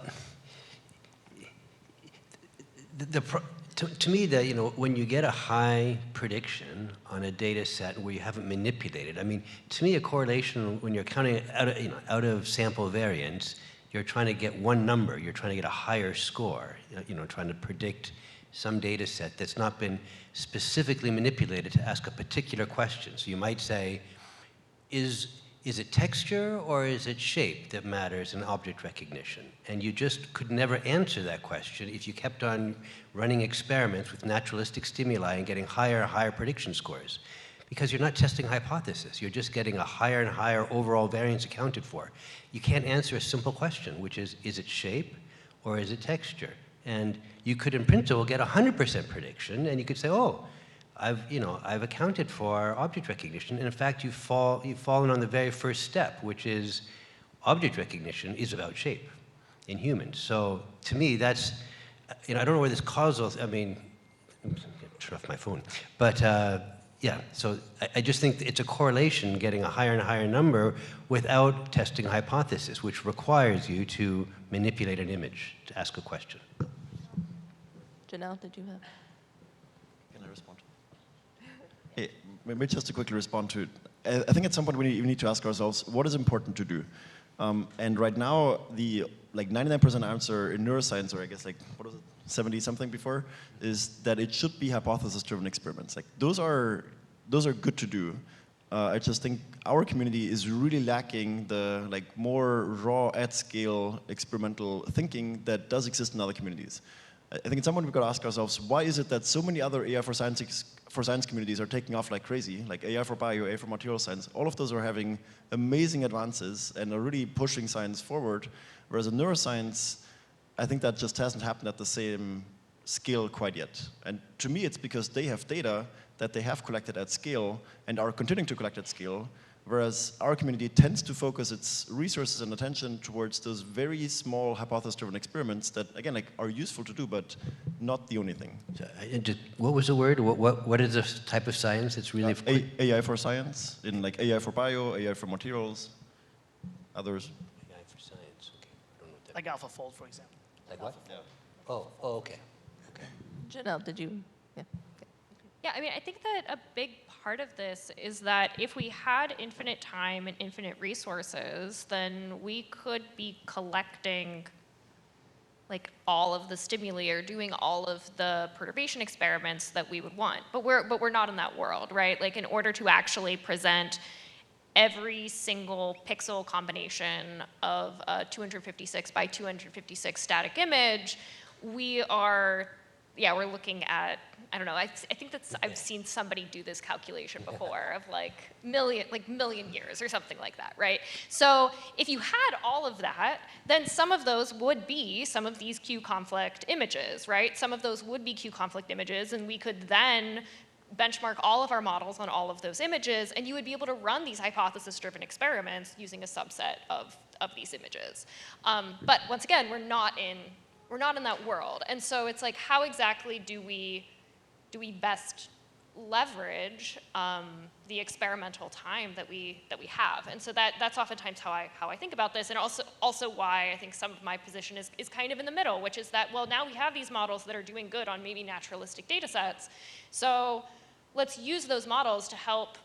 to me, when you get a high prediction on a data set where you haven't manipulated, I mean, to me, a correlation, when you're counting out of sample variance, you're trying to get one number. You're trying to get a higher score. Trying to predict some data set that's not been specifically manipulated to ask a particular question. So you might say, is it texture or is it shape that matters in object recognition? And you just could never answer that question if you kept on running experiments with naturalistic stimuli and getting higher and higher prediction scores. Because you're not testing hypothesis, you're just getting a higher and higher overall variance accounted for. You can't answer a simple question, which is it shape or is it texture? And you could, in principle, get 100% prediction, and you could say, oh, I've accounted for object recognition. And in fact, you've fallen on the very first step, which is object recognition is about shape in humans. So to me, that's, I don't know where this causal, I'm going to turn off my phone. But yeah, so I just think it's a correlation getting a higher and higher number without testing a hypothesis, which requires you to manipulate an image to ask a question. Janelle, did you have? Can I respond? Hey, maybe just to quickly respond to it. I think at some point we need to ask ourselves, what is important to do? And right now, the 99% answer in neuroscience, or I guess what was it, 70 something before, is that it should be hypothesis-driven experiments. Those are good to do. I just think our community is really lacking the more raw at-scale experimental thinking that does exist in other communities. I think at some point we've got to ask ourselves, why is it that so many other AI for science communities are taking off like crazy, like AI for bio, AI for material science? All of those are having amazing advances and are really pushing science forward, whereas in neuroscience, I think that just hasn't happened at the same scale quite yet. And to me, it's because they have data that they have collected at scale and are continuing to collect at scale, whereas our community tends to focus its resources and attention towards those very small hypothesis-driven experiments that, again, are useful to do, but not the only thing. What was the word? What is the type of science that's really... AI for science, in AI for bio, AI for materials, others. AI for science, okay. I don't know what that Like AlphaFold, for example. Like what? Yeah. Oh, okay. Janelle, did you? Yeah. Yeah, I mean, I think that a big part of this is that if we had infinite time and infinite resources, then we could be collecting all of the stimuli or doing all of the perturbation experiments that we would want. But we're not in that world, right? In order to actually present every single pixel combination of a 256 by 256 static image, we're looking at, I don't know, I think I've seen somebody do this calculation before of million years or something like that, right? So if you had all of that, then some of those would be some of these Q conflict images, right? Some of those would be Q conflict images, and we could then benchmark all of our models on all of those images, and you would be able to run these hypothesis-driven experiments using a subset of these images. But once again, we're not in that world. And so it's how exactly do we best leverage the experimental time that we have? And so that's oftentimes how I think about this, and also why I think some of my position is kind of in the middle, which is that, well, now we have these models that are doing good on maybe naturalistic data sets, so let's use those models to help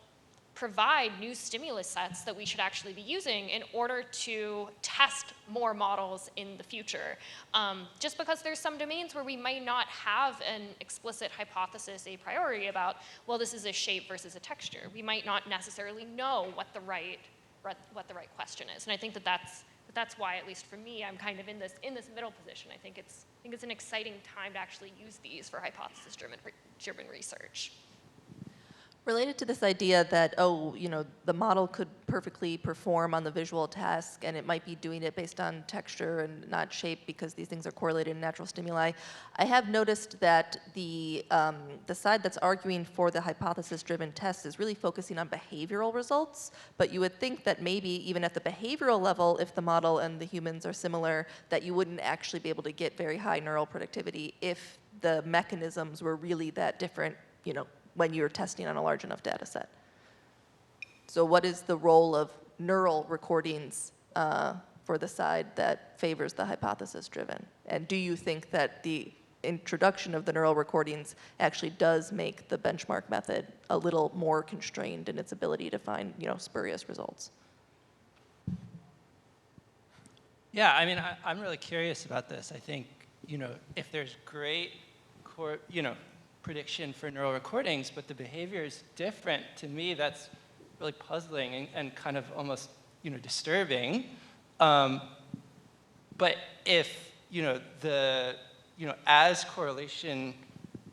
provide new stimulus sets that we should actually be using in order to test more models in the future. Just because there's some domains where we might not have an explicit hypothesis a priori about, well, this is a shape versus a texture. We might not necessarily know what the right question is. And I think that's why, at least for me, I'm kind of in this middle position. I think it's an exciting time to actually use these for hypothesis-driven research. Related to this idea that, the model could perfectly perform on the visual task, and it might be doing it based on texture and not shape because these things are correlated in natural stimuli, I have noticed that the side that's arguing for the hypothesis-driven test is really focusing on behavioral results, but you would think that maybe even at the behavioral level, if the model and the humans are similar, that you wouldn't actually be able to get very high neural productivity if the mechanisms were really that different, when you're testing on a large enough data set. So what is the role of neural recordings for the side that favors the hypothesis-driven? And do you think that the introduction of the neural recordings actually does make the benchmark method a little more constrained in its ability to find, spurious results? Yeah, I mean, I'm really curious about this. I think, if there's great, prediction for neural recordings, but the behavior is different, to me, that's really puzzling and kind of almost, disturbing. But if, as correlation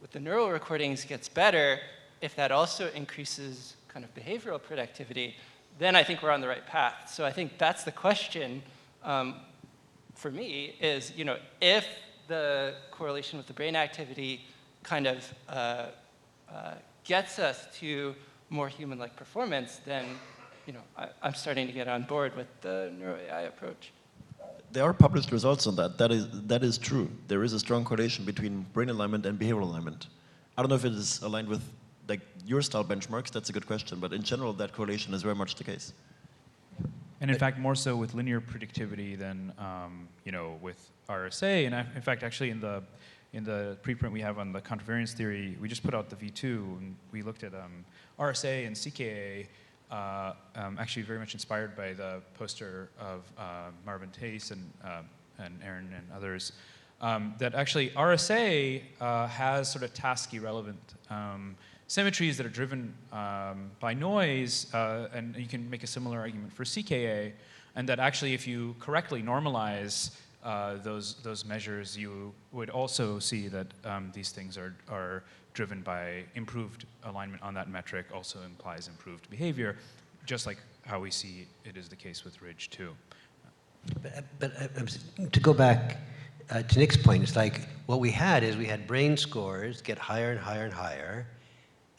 with the neural recordings gets better, if that also increases kind of behavioral productivity, then I think we're on the right path. So I think that's the question for me is, if the correlation with the brain activity kind of gets us to more human-like performance, then I'm starting to get on board with the NeuroAI approach. There are published results on that. That is true. There is a strong correlation between brain alignment and behavioral alignment. I don't know if it is aligned with like your style benchmarks. That's a good question. But in general, that correlation is very much the case. And in fact, more so with linear predictivity than with RSA. And in fact, actually, in the preprint we have on the contravariance theory, we just put out the V2, and we looked at RSA and CKA. Actually very much inspired by the poster of Marvin Tace and Aaron and others, that actually RSA has sort of task-irrelevant symmetries that are driven by noise, and you can make a similar argument for CKA, and that actually if you correctly normalize those measures, you would also see that these things are driven by improved alignment on that metric, also implies improved behavior, just like how we see it is the case with Ridge too. But to go back to Nick's point, it's like what we had is we had brain scores get higher and higher and higher,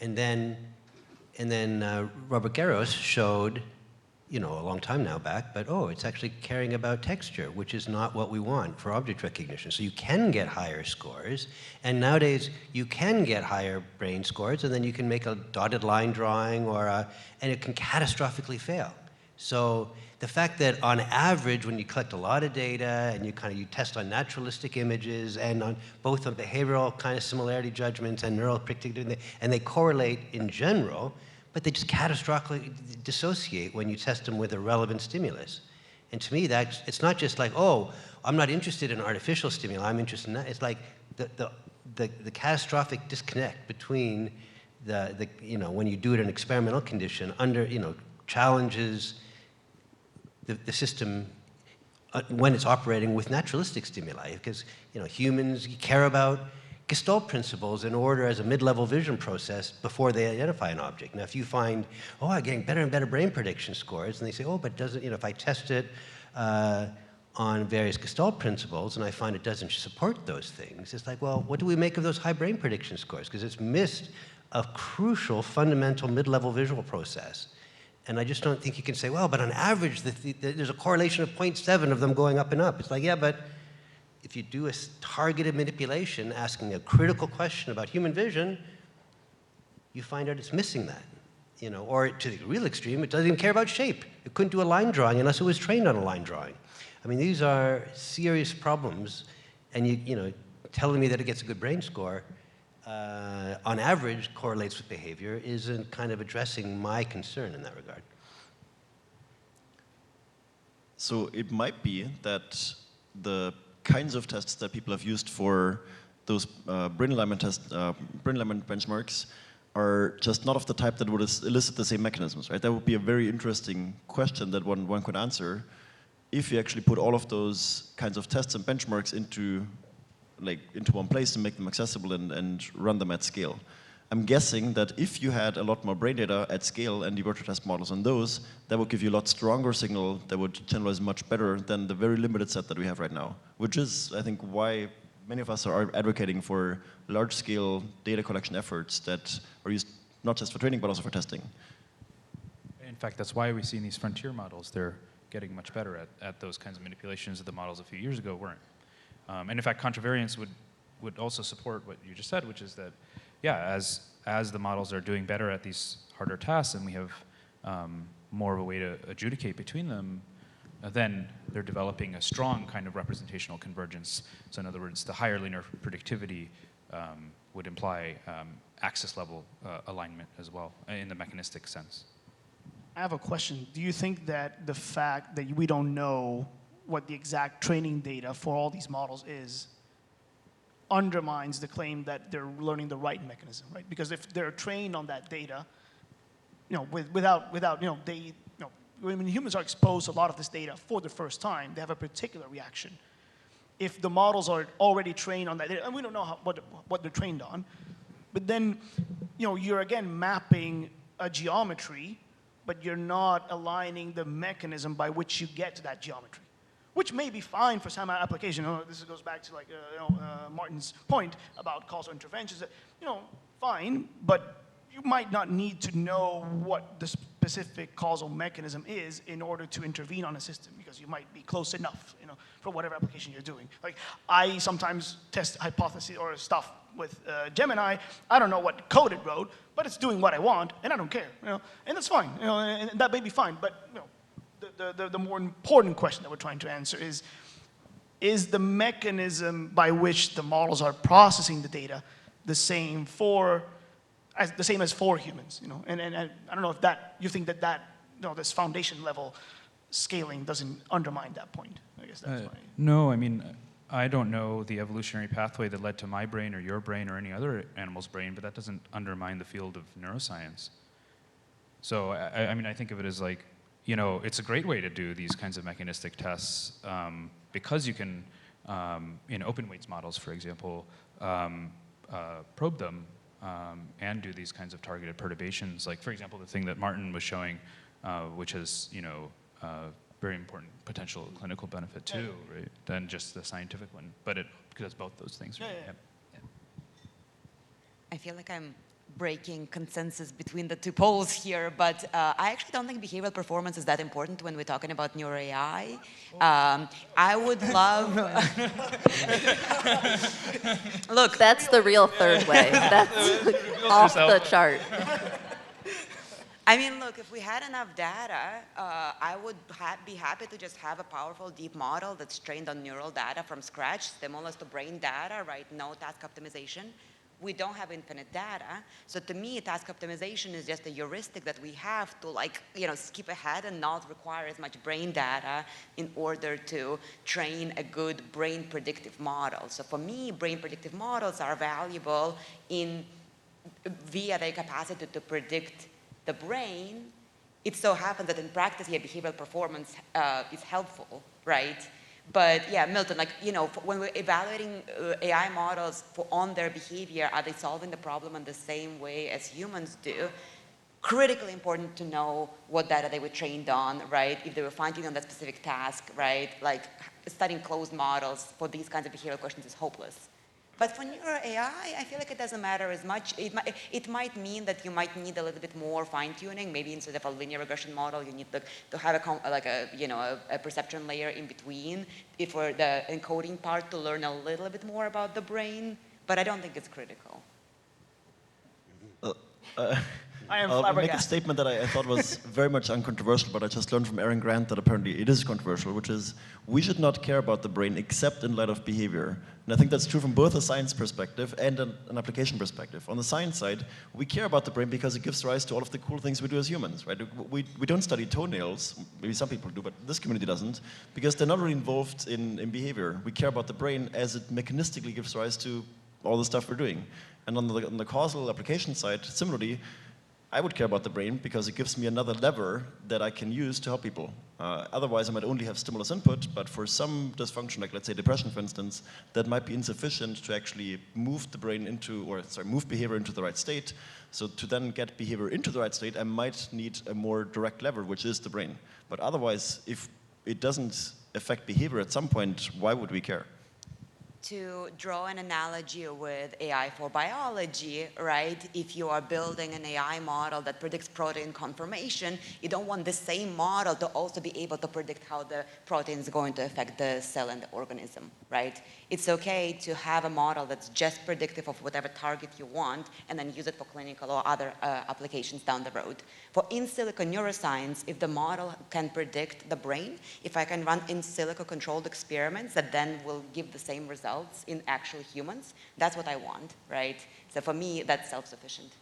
and then Robert Garros showed, a long time now back, but it's actually caring about texture, which is not what we want for object recognition. So you can get higher scores, and nowadays you can get higher brain scores, and then you can make a dotted line drawing and it can catastrophically fail. So the fact that on average, when you collect a lot of data and you test on naturalistic images and on both on behavioral kind of similarity judgments and neural predictivity, and they correlate in general, but they just catastrophically dissociate when you test them with a relevant stimulus. And to me, it's not just like, I'm not interested in artificial stimuli, I'm interested in that. It's like the catastrophic disconnect between when you do it in an experimental condition under, challenges the system when it's operating with naturalistic stimuli, because, humans care about Gestalt principles in order as a mid-level vision process before they identify an object. Now, if you find, I'm getting better and better brain prediction scores, and they say, but doesn't, if I test it on various Gestalt principles and I find it doesn't support those things, it's like, well, what do we make of those high brain prediction scores? Because it's missed a crucial, fundamental mid-level visual process. And I just don't think you can say, but on average, there's a correlation of 0.7 of them going up and up. It's like, but if you do a targeted manipulation asking a critical question about human vision, you find out it's missing that. Or to the real extreme, it doesn't even care about shape. It couldn't do a line drawing unless it was trained on a line drawing. I mean, these are serious problems, and telling me that it gets a good brain score, on average, correlates with behavior, isn't kind of addressing my concern in that regard. So it might be that the kinds of tests that people have used for those brain alignment benchmarks are just not of the type that would elicit the same mechanisms, right? That would be a very interesting question that one could answer if you actually put all of those kinds of tests and benchmarks into one place to make them accessible and run them at scale. I'm guessing that if you had a lot more brain data at scale and you were to test models on those, that would give you a lot stronger signal that would generalize much better than the very limited set that we have right now, which is, I think, why many of us are advocating for large-scale data collection efforts that are used not just for training, but also for testing. In fact, that's why we see in these frontier models, they're getting much better at those kinds of manipulations that the models a few years ago weren't. And in fact, contravariance would also support what you just said, which is that, as the models are doing better at these harder tasks and we have more of a way to adjudicate between them, then they're developing a strong kind of representational convergence. So in other words, the higher linear predictivity would imply axis level alignment as well in the mechanistic sense. I have a question. Do you think that the fact that we don't know what the exact training data for all these models is undermines the claim that they're learning the right mechanism, right? Because if they're trained on that data, without when humans are exposed to a lot of this data for the first time, they have a particular reaction. If the models are already trained on that data, and we don't know what they're trained on, but then you're again mapping a geometry, but you're not aligning the mechanism by which you get to that geometry, which may be fine for some application. This goes back to Martin's point about causal interventions. Fine, but you might not need to know what the specific causal mechanism is in order to intervene on a system, because you might be close enough, for whatever application you're doing. Like, I sometimes test hypotheses or stuff with Gemini. I don't know what code it wrote, but it's doing what I want, and I don't care, and that's fine, and that may be fine. But the more important question that we're trying to answer is the mechanism by which the models are processing the data the same as for humans, and I don't know if you think that this foundation level scaling doesn't undermine that point. I guess that's why. No, I mean, I don't know the evolutionary pathway that led to my brain or your brain or any other animal's brain, but that doesn't undermine the field of neuroscience. So I mean, I think of it as like, it's a great way to do these kinds of mechanistic tests because you can, in open weights models, for example, probe them and do these kinds of targeted perturbations. Like, for example, the thing that Martin was showing, which has, very important potential clinical benefit too, right? Than just the scientific one, but it does both those things, right? Yeah. I feel like I'm breaking consensus between the two poles here, but I actually don't think behavioral performance is that important when we're talking about NeuroAI. I would love... Look, that's the real third way. That's off the chart. I mean, look, if we had enough data, I would be happy to just have a powerful deep model that's trained on neural data from scratch, stimulus to brain data, right? No task optimization. We don't have infinite data. So to me, task optimization is just a heuristic that we have to skip ahead and not require as much brain data in order to train a good brain predictive model. So for me, brain predictive models are valuable via their capacity to predict the brain. It so happens that in practice, behavioral performance is helpful, right? But yeah, Milton, when we're evaluating AI models on their behavior, are they solving the problem in the same way as humans do? Critically important to know what data they were trained on, right? If they were fine-tuned on that specific task, right? Like, studying closed models for these kinds of behavioral questions is hopeless. But for NeuroAI, I feel like it doesn't matter as much. It might mean that you might need a little bit more fine-tuning. Maybe instead of a linear regression model, you need to have a perception layer in between for the encoding part to learn a little bit more about the brain. But I don't think it's critical. I'll make a statement that I thought was very much uncontroversial, but I just learned from Aaron Grant that apparently it is controversial, which is we should not care about the brain except in light of behavior. And I think that's true from both a science perspective and an application perspective. On the science side, we care about the brain because it gives rise to all of the cool things we do as humans, right? We don't study toenails, maybe some people do, but this community doesn't, because they're not really involved in behavior. We care about the brain as it mechanistically gives rise to all the stuff we're doing. And on the causal application side, similarly, I would care about the brain because it gives me another lever that I can use to help people. Otherwise, I might only have stimulus input, but for some dysfunction, like let's say depression, for instance, that might be insufficient to actually move the brain move behavior into the right state. So to then get behavior into the right state, I might need a more direct lever, which is the brain. But otherwise, if it doesn't affect behavior at some point, why would we care? To draw an analogy with AI for biology, right? If you are building an AI model that predicts protein conformation, you don't want the same model to also be able to predict how the protein is going to affect the cell and the organism, right? It's okay to have a model that's just predictive of whatever target you want and then use it for clinical or other applications down the road. For in silico neuroscience, if the model can predict the brain, if I can run in silico controlled experiments that then will give the same results in actual humans, that's what I want, right? So for me, that's self-sufficient.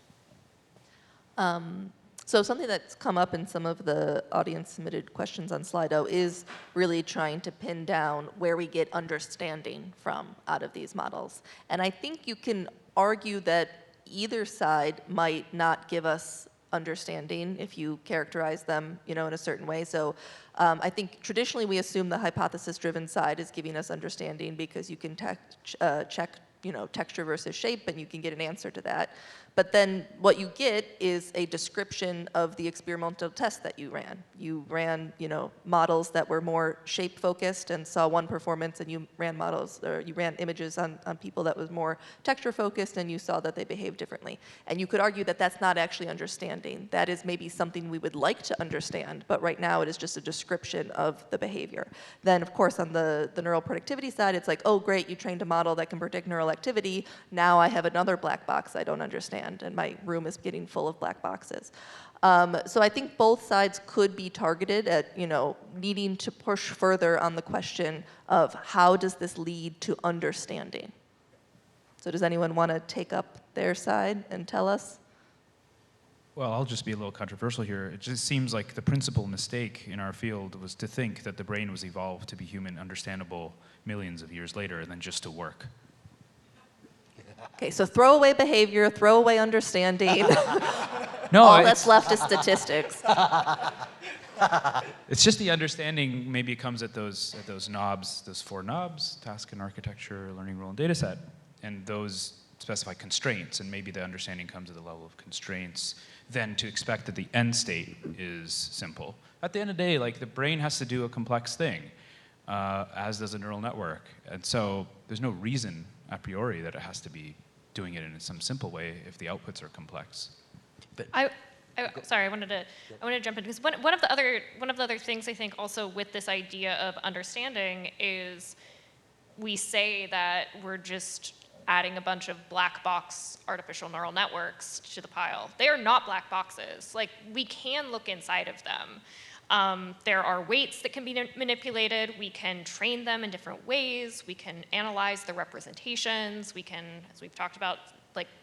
So something that's come up in some of the audience-submitted questions on Slido is really trying to pin down where we get understanding from out of these models. And I think you can argue that either side might not give us understanding if you characterize them, in a certain way. So I think traditionally we assume the hypothesis-driven side is giving us understanding because you can check, texture versus shape, and you can get an answer to that. But then what you get is a description of the experimental test that you ran. You ran, models that were more shape-focused and saw one performance, and you ran images on people that was more texture-focused, and you saw that they behaved differently. And you could argue that that's not actually understanding. That is maybe something we would like to understand, but right now it is just a description of the behavior. Then, of course, on the neural productivity side, it's like, oh, great, you trained a model that can predict neural activity. Now I have another black box I don't understand, and my room is getting full of black boxes. So I think both sides could be targeted at, needing to push further on the question of how does this lead to understanding? So does anyone want to take up their side and tell us? Well, I'll just be a little controversial here. It just seems like the principal mistake in our field was to think that the brain was evolved to be human understandable millions of years later and then just to work. Okay, so throw away behavior, throw away understanding. No, all that's left is statistics. It's just the understanding maybe comes at those knobs, those 4 knobs: task and architecture, learning rule, and data set. And those specify constraints, and maybe the understanding comes at the level of constraints, then to expect that the end state is simple. At the end of the day, the brain has to do a complex thing, as does a neural network. And so there's no reason a priori that it has to be doing it in some simple way if the outputs are complex. Sorry, I wanted to jump in because one of the other things I think also with this idea of understanding is we say that we're just adding a bunch of black box artificial neural networks to the pile. They are not black boxes. We can look inside of them. There are weights that can be manipulated. We can train them in different ways. We can analyze the representations. We can, as we've talked about,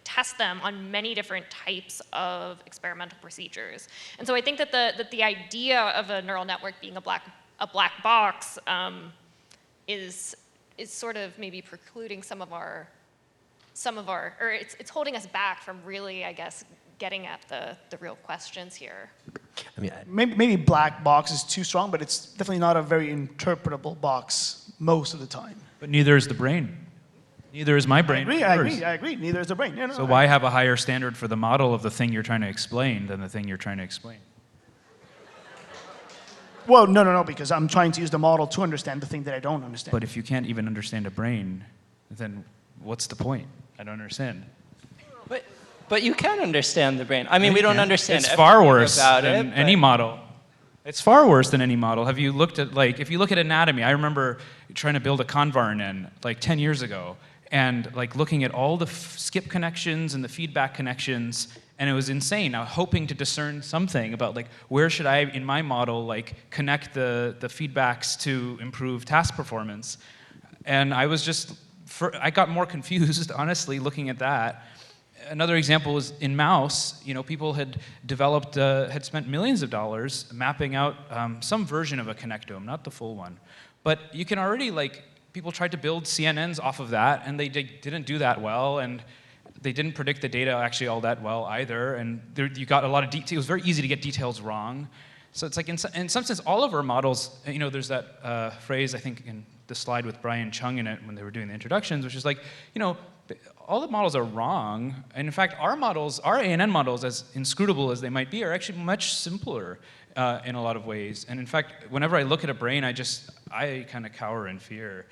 test them on many different types of experimental procedures. And so I think that the idea of a neural network being a black box is sort of maybe precluding some of our, or it's holding us back from really, I guess, getting at the real questions here. I mean, Maybe black box is too strong, but it's definitely not a very interpretable box most of the time. But neither is the brain. Neither is my brain. I agree. Neither is the brain. Yeah, no, So why have a higher standard for the model of the thing you're trying to explain than the thing you're trying to explain? Well, no, because I'm trying to use the model to understand the thing that I don't understand. But if you can't even understand a brain, then what's the point? I don't understand. But you can understand the brain. I mean, we don't understand It's far everything worse about than it, any model. It's far worse than any model. Have you looked at, if you look at anatomy, I remember trying to build a convar-NN 10 years ago, and looking at all the skip connections and the feedback connections, and it was insane. I was hoping to discern something about where should I, in my model, connect the feedbacks to improve task performance. And I was I got more confused, honestly, looking at that. Another example was in mouse. People had developed, had spent millions of dollars mapping out some version of a connectome, not the full one. But you can already, people tried to build CNNs off of that, and they didn't do that well, and they didn't predict the data actually all that well either, and you got a lot of details. It was very easy to get details wrong. So it's in some sense, all of our models, there's that phrase, I think, in the slide with Brian Chung in it when they were doing the introductions, which is all the models are wrong. And in fact, our models, our ANN models, as inscrutable as they might be, are actually much simpler in a lot of ways. And in fact, whenever I look at a brain, I kind of cower in fear.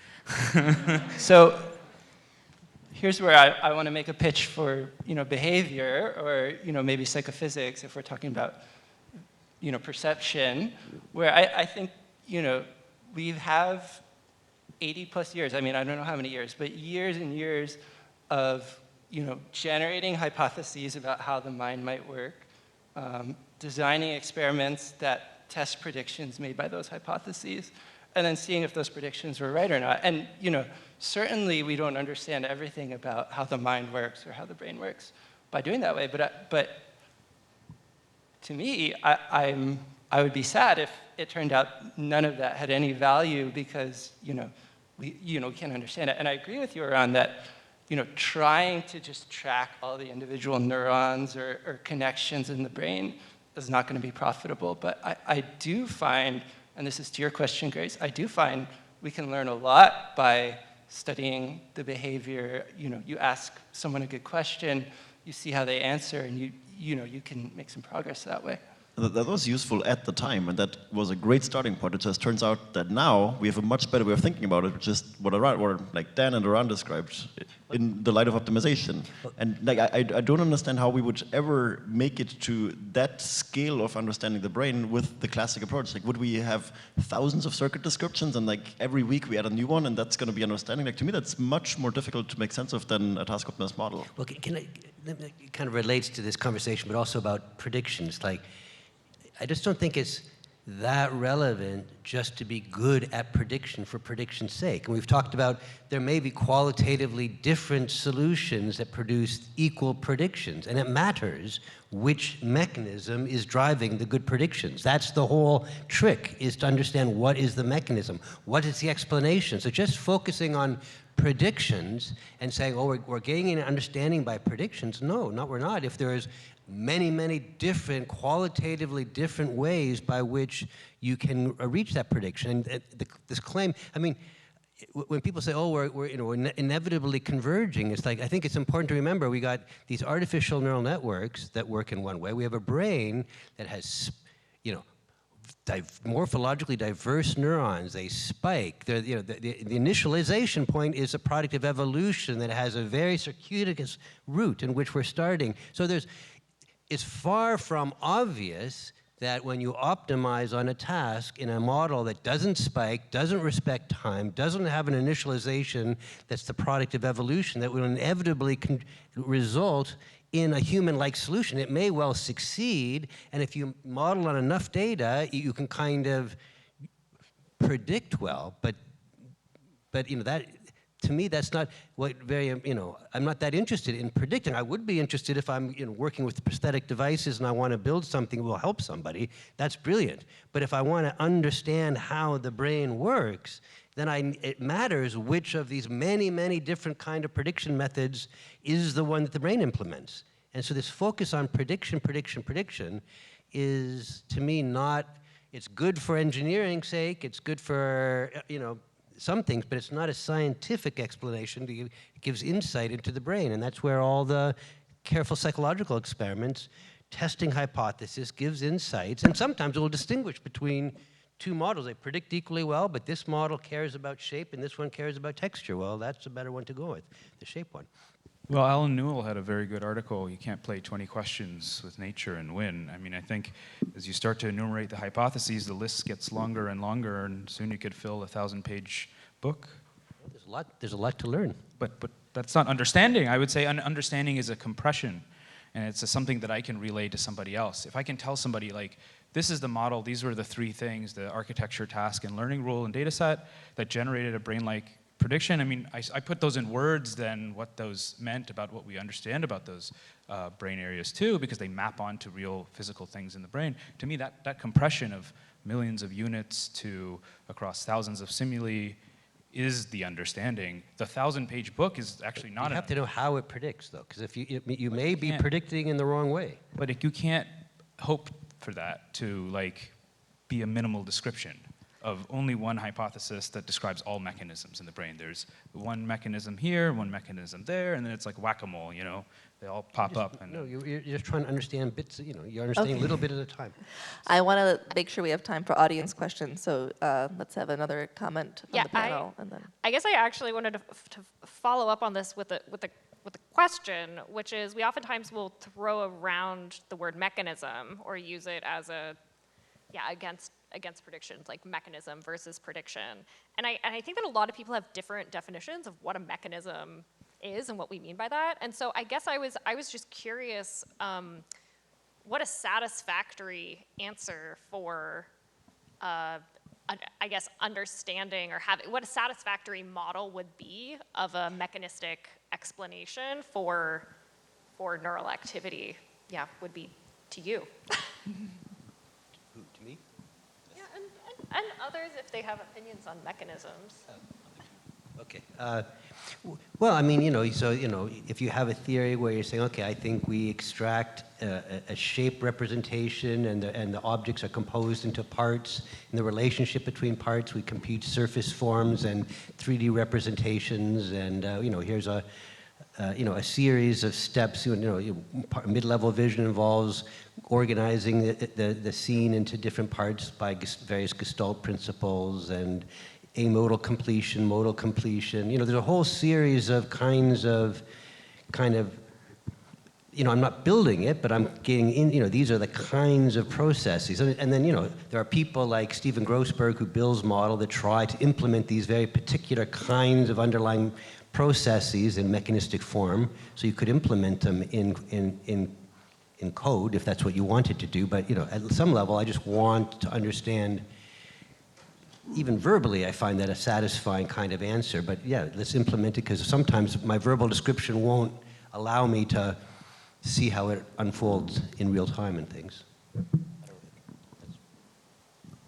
So here's where I want to make a pitch for behavior, or maybe psychophysics if we're talking about perception, where I think we have 80 plus years. I mean, I don't know how many years, but years and years of generating hypotheses about how the mind might work, designing experiments that test predictions made by those hypotheses, and then seeing if those predictions were right or not. And certainly we don't understand everything about how the mind works or how the brain works by doing that way. But to me, I would be sad if it turned out none of that had any value because we can't understand it. And I agree with you around that. trying to just track all the individual neurons or connections in the brain is not going to be profitable. But I do find, and this is to your question, Grace, I do find we can learn a lot by studying the behavior. You ask someone a good question, you see how they answer, and you can make some progress that way. That was useful at the time, and that was a great starting point. It just turns out that now we have a much better way of thinking about it, which is what like Dan and Aran described in the light of optimization. And like I don't understand how we would ever make it to that scale of understanding the brain with the classic approach. Like, would we have thousands of circuit descriptions, and like every week we add a new one, and that's going to be understanding? Like, to me, that's much more difficult to make sense of than a task optimized model. Well, it kind of relates to this conversation, but also about predictions. Like, I just don't think it's that relevant just to be good at prediction for prediction's sake. And we've talked about there may be qualitatively different solutions that produce equal predictions, and it matters which mechanism is driving the good predictions. That's the whole trick, is to understand what is the mechanism, what is the explanation. So just focusing on predictions and saying, oh, we're gaining an understanding by predictions. No, we're not. If there is many different, qualitatively different ways by which you can reach that prediction. And this claim, I mean, when people say, oh, we're inevitably converging, it's like, I think it's important to remember we got these artificial neural networks that work in one way. We have a brain that has, morphologically diverse neurons. They spike. The initialization point is a product of evolution that has a very circuitous route in which we're starting. So it's far from obvious that when you optimize on a task in a model that doesn't spike, doesn't respect time, doesn't have an initialization that's the product of evolution, that will inevitably result in a human-like solution. It may well succeed, and if you model on enough data, you can kind of predict well, but that, to me, that's not what I'm not that interested in predicting. I would be interested if I'm working with prosthetic devices and I want to build something that will help somebody. That's brilliant. But if I want to understand how the brain works, then it matters which of these many different kind of prediction methods is the one that the brain implements. And so this focus on prediction is, to me, it's good for engineering's sake, it's good for, some things, but it's not a scientific explanation. It gives insight into the brain, and that's where all the careful psychological experiments, testing hypothesis, gives insights, and sometimes it will distinguish between two models. They predict equally well, but this model cares about shape, and this one cares about texture. Well, that's a better one to go with, the shape one. Well, Alan Newell had a very good article, You Can't Play 20 Questions with Nature and Win. I mean, I think as you start to enumerate the hypotheses, the list gets longer and longer, and soon you could fill a 1,000-page book. There's a lot to learn. But that's not understanding. I would say understanding is a compression, and it's something that I can relay to somebody else. If I can tell somebody, like, this is the model, these were the three things, the architecture, task, and learning rule and data set that generated a brain-like prediction. I mean, I put those in words, then what those meant about what we understand about those brain areas too, because they map onto real physical things in the brain. To me, that compression of millions of units across thousands of stimuli is the understanding. The 1,000-page book is actually not. You have to know how it predicts, though, because if you may be predicting in the wrong way. But you can't hope for that to be a minimal description of only one hypothesis that describes all mechanisms in the brain. There's one mechanism here, one mechanism there, and then it's like whack-a-mole, they all pop up. And no, you're just trying to understand bits, you're understanding a little bit at a time. I want to make sure we have time for audience questions, so let's have another comment on the panel. I guess I actually wanted to follow up on this with a question, which is we oftentimes will throw around the word mechanism or use it as against predictions, like mechanism versus prediction. And I think that a lot of people have different definitions of what a mechanism is and what we mean by that. And so I guess I was just curious what a satisfactory answer for, I guess, understanding or having, what a satisfactory model would be of a mechanistic explanation for neural activity, would be to you. Who, to me? And others if they have opinions on mechanisms. Okay. Well, I mean, if you have a theory where you're saying, okay, I think we extract a shape representation and the objects are composed into parts, and the relationship between parts, we compute surface forms and 3D representations, and here's a series of steps. Mid-level vision involves organizing the scene into different parts by various Gestalt principles, and amodal completion, modal completion. There's a whole series of kind of, I'm not building it, but I'm getting in, these are the kinds of processes. And then, there are people like Stephen Grossberg who builds model that try to implement these very particular kinds of underlying processes in mechanistic form. So you could implement them in code if that's what you wanted to do. But, at some level, I just want to understand. Even verbally, I find that a satisfying kind of answer. But yeah, let's implement it, because sometimes my verbal description won't allow me to see how it unfolds in real time and things.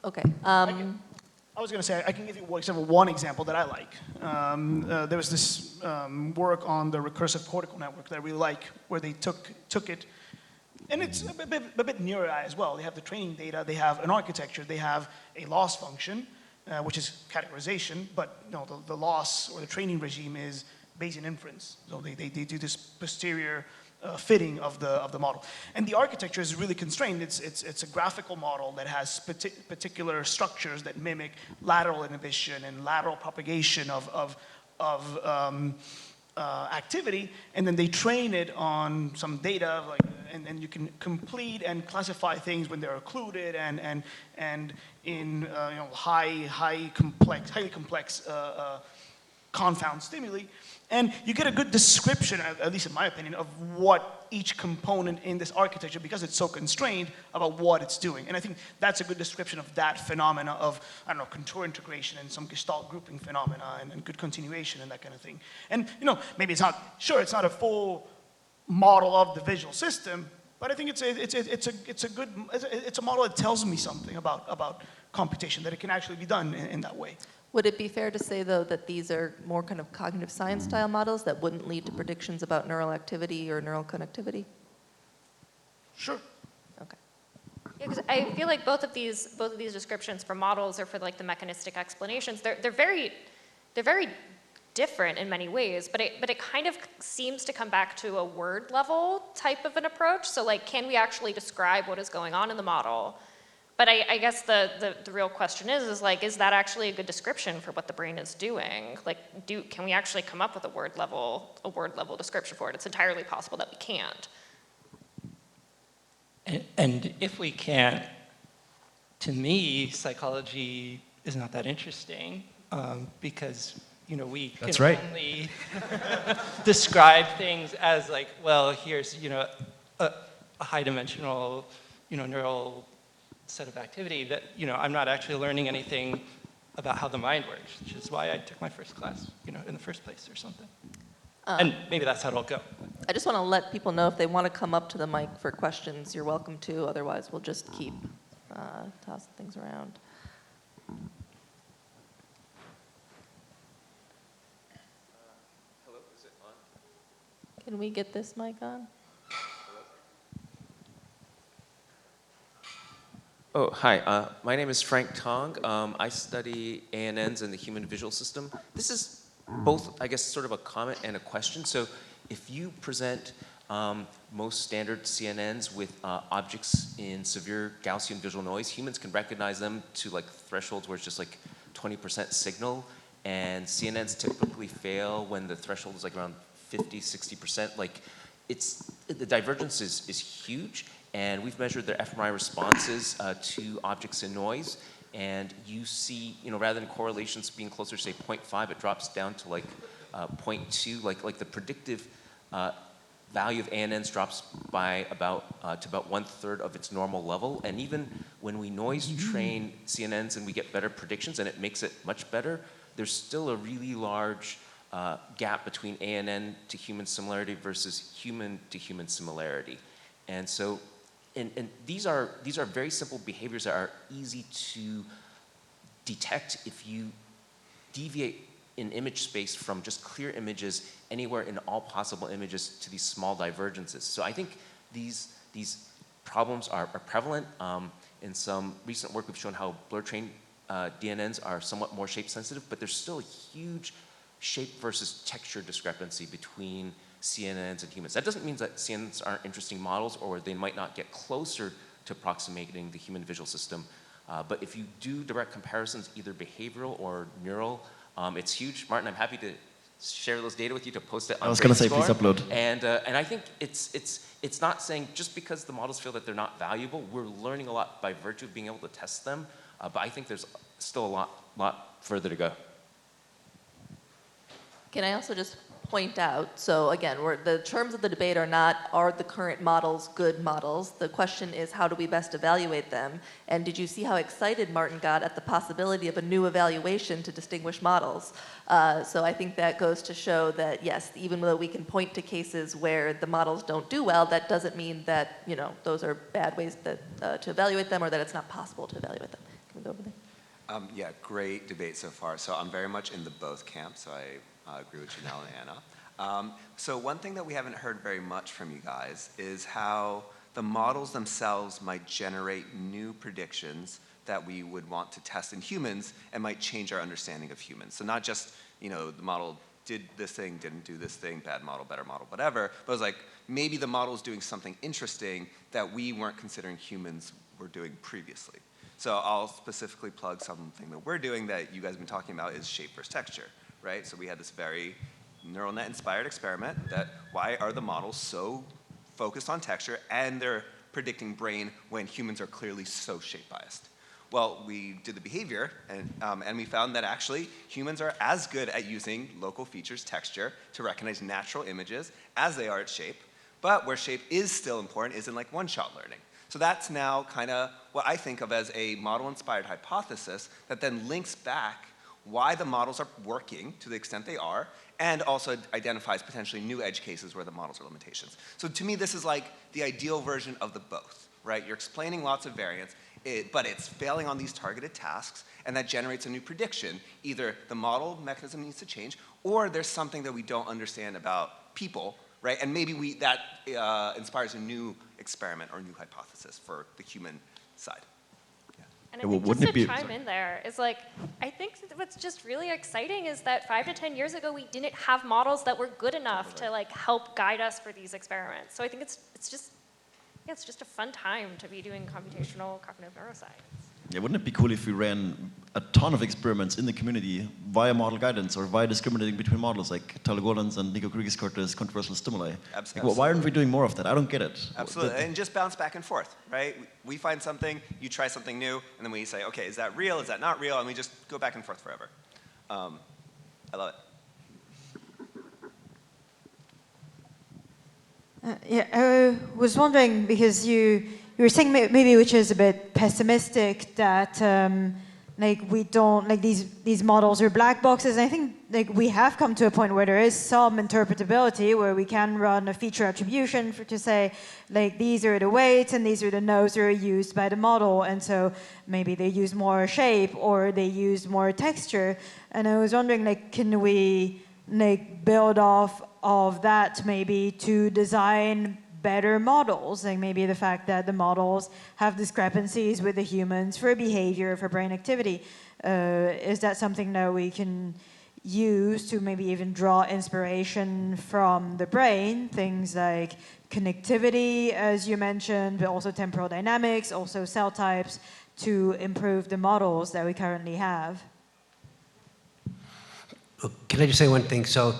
Okay. I was going to say, I can give you one example that I like. There was this work on the recursive cortical network that I really like, where they took it, and it's a bit NeuroAI as well. They have the training data, they have an architecture, they have a loss function, which is categorization, but the loss or the training regime is Bayesian inference. So they do this posterior fitting of the model. And the architecture is really constrained. It's a graphical model that has particular structures that mimic lateral inhibition and lateral propagation of activity, and then they train it on some data, and you can complete and classify things when they're occluded and in highly complex confound stimuli, and you get a good description, at least in my opinion, of what each component in this architecture, because it's so constrained, about what it's doing. And I think that's a good description of that phenomena of, contour integration and some Gestalt grouping phenomena and good continuation and that kind of thing. And, maybe it's not a full model of the visual system, but I think it's a model that tells me something about computation, that it can actually be done in that way. Would it be fair to say, though, that these are more kind of cognitive science style models that wouldn't lead to predictions about neural activity or neural connectivity? Sure. Okay. Yeah, because I feel like both of these descriptions for models or for like the mechanistic explanations, they're very different in many ways, but it kind of seems to come back to a word level type of an approach. So like, can we actually describe what is going on in the model? But I guess the real question is that actually a good description for what the brain is doing? Like, can we actually come up with a word level description for it? It's entirely possible that we can't. And if we can't, to me, psychology is not that interesting, because we can only describe things as like, well, here's a high-dimensional neural set of activity that I'm not actually learning anything about how the mind works, which is why I took my first class in the first place or something. And maybe that's how it'll go. I just want to let people know, if they want to come up to the mic for questions, you're welcome to. Otherwise, we'll just keep tossing things around. Hello, is it on? Can we get this mic on? Oh, hi. My name is Frank Tong. I study ANNs in the human visual system. This is both, I guess, sort of a comment and a question. So if you present most standard CNNs with objects in severe Gaussian visual noise, humans can recognize them to like thresholds where it's just like 20% signal, and CNNs typically fail when the threshold is like around 50, 60%. Like, the divergence is huge. And we've measured their fMRI responses to objects in noise, and you see, rather than correlations being closer to say 0.5, it drops down to like 0.2. Like the predictive value of ANNs drops by about to about 1/3 of its normal level. And even when we noise train CNNs and we get better predictions, and it makes it much better, there's still a really large gap between ANN to human similarity versus human to human similarity. And so. And these are very simple behaviors that are easy to detect if you deviate in image space from just clear images anywhere in all possible images to these small divergences. So I think these problems are prevalent. In some recent work, we've shown how blur-trained DNNs are somewhat more shape sensitive, but there's still a huge shape versus texture discrepancy between CNNs and humans. That doesn't mean that CNNs aren't interesting models or they might not get closer to approximating the human visual system. But if you do direct comparisons, either behavioral or neural, it's huge. Martin, I'm happy to share those data with you to post it on I was going to say, please upload. And I think it's not saying just because the models feel that they're not valuable, we're learning a lot by virtue of being able to test them. But I think there's still a lot further to go. Can I also just point out, so again, the terms of the debate are not, are the current models good models? The question is, how do we best evaluate them? And did you see how excited Martin got at the possibility of a new evaluation to distinguish models? So I think that goes to show that, yes, even though we can point to cases where the models don't do well, that doesn't mean that, you know, those are bad ways that, to evaluate them or that it's not possible to evaluate them. Can we go over there? Yeah, great debate so far. So I'm very much in the both camps. So I agree with Janelle and Anna. So one thing that we haven't heard very much from you guys is how the models themselves might generate new predictions that we would want to test in humans and might change our understanding of humans. So not just, you know, the model did this thing, didn't do this thing, bad model, better model, whatever, but it was like maybe the model is doing something interesting that we weren't considering humans were doing previously. So I'll specifically plug something that we're doing that you guys have been talking about is shape versus texture, right? So we had this very neural net inspired experiment that why are the models so focused on texture and they're predicting brain when humans are clearly so shape biased? Well, we did the behavior and we found that actually humans are as good at using local features, texture, to recognize natural images as they are at shape, but where shape is still important is in like one-shot learning. So that's now kind of what I think of as a model-inspired hypothesis that then links back why the models are working to the extent they are, and also identifies potentially new edge cases where the models are limitations. So to me, this is like the ideal version of the both, right? You're explaining lots of variance, but it's failing on these targeted tasks, and that generates a new prediction. Either the model mechanism needs to change, or there's something that we don't understand about people, right? And maybe that inspires a new experiment or a new hypothesis for the human side. And I think just to chime in there is like, I think what's just really exciting is that 5 to 10 years ago, we didn't have models that were good enough to like help guide us for these experiments. So I think it's just a fun time to be doing computational cognitive neuroscience. Yeah, wouldn't it be cool if we ran a ton of experiments in the community via model guidance or via discriminating between models like Tyler Golan's and Nico Krieges-Korte's controversial stimuli? Absolutely. Like, why aren't we doing more of that? I don't get it. Absolutely, and just bounce back and forth, right? We find something, you try something new, and then we say, okay, is that real, is that not real? And we just go back and forth forever. I love it. Yeah, I was wondering, because you were saying maybe, which is a bit pessimistic, that like we don't, like these models are black boxes. And I think like we have come to a point where there is some interpretability where we can run a feature attribution to say like these are the weights and these are the nodes that are used by the model, and so maybe they use more shape or they use more texture. And I was wondering, like, can we like build off of that maybe to design better models, like maybe the fact that the models have discrepancies with the humans for behavior, for brain activity. Is that something that we can use to maybe even draw inspiration from the brain? Things like connectivity, as you mentioned, but also temporal dynamics, also cell types, to improve the models that we currently have. Can I just say one thing? So,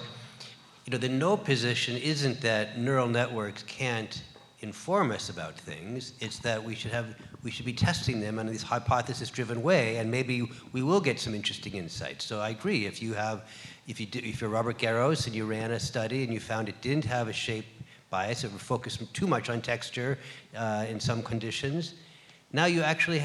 you know, the no position isn't that neural networks can't inform us about things. It's that we should be testing them in this hypothesis-driven way, and maybe we will get some interesting insights. So I agree. If you're Robert Garros and you ran a study and you found it didn't have a shape bias, it would focus too much on texture in some conditions. Now you actually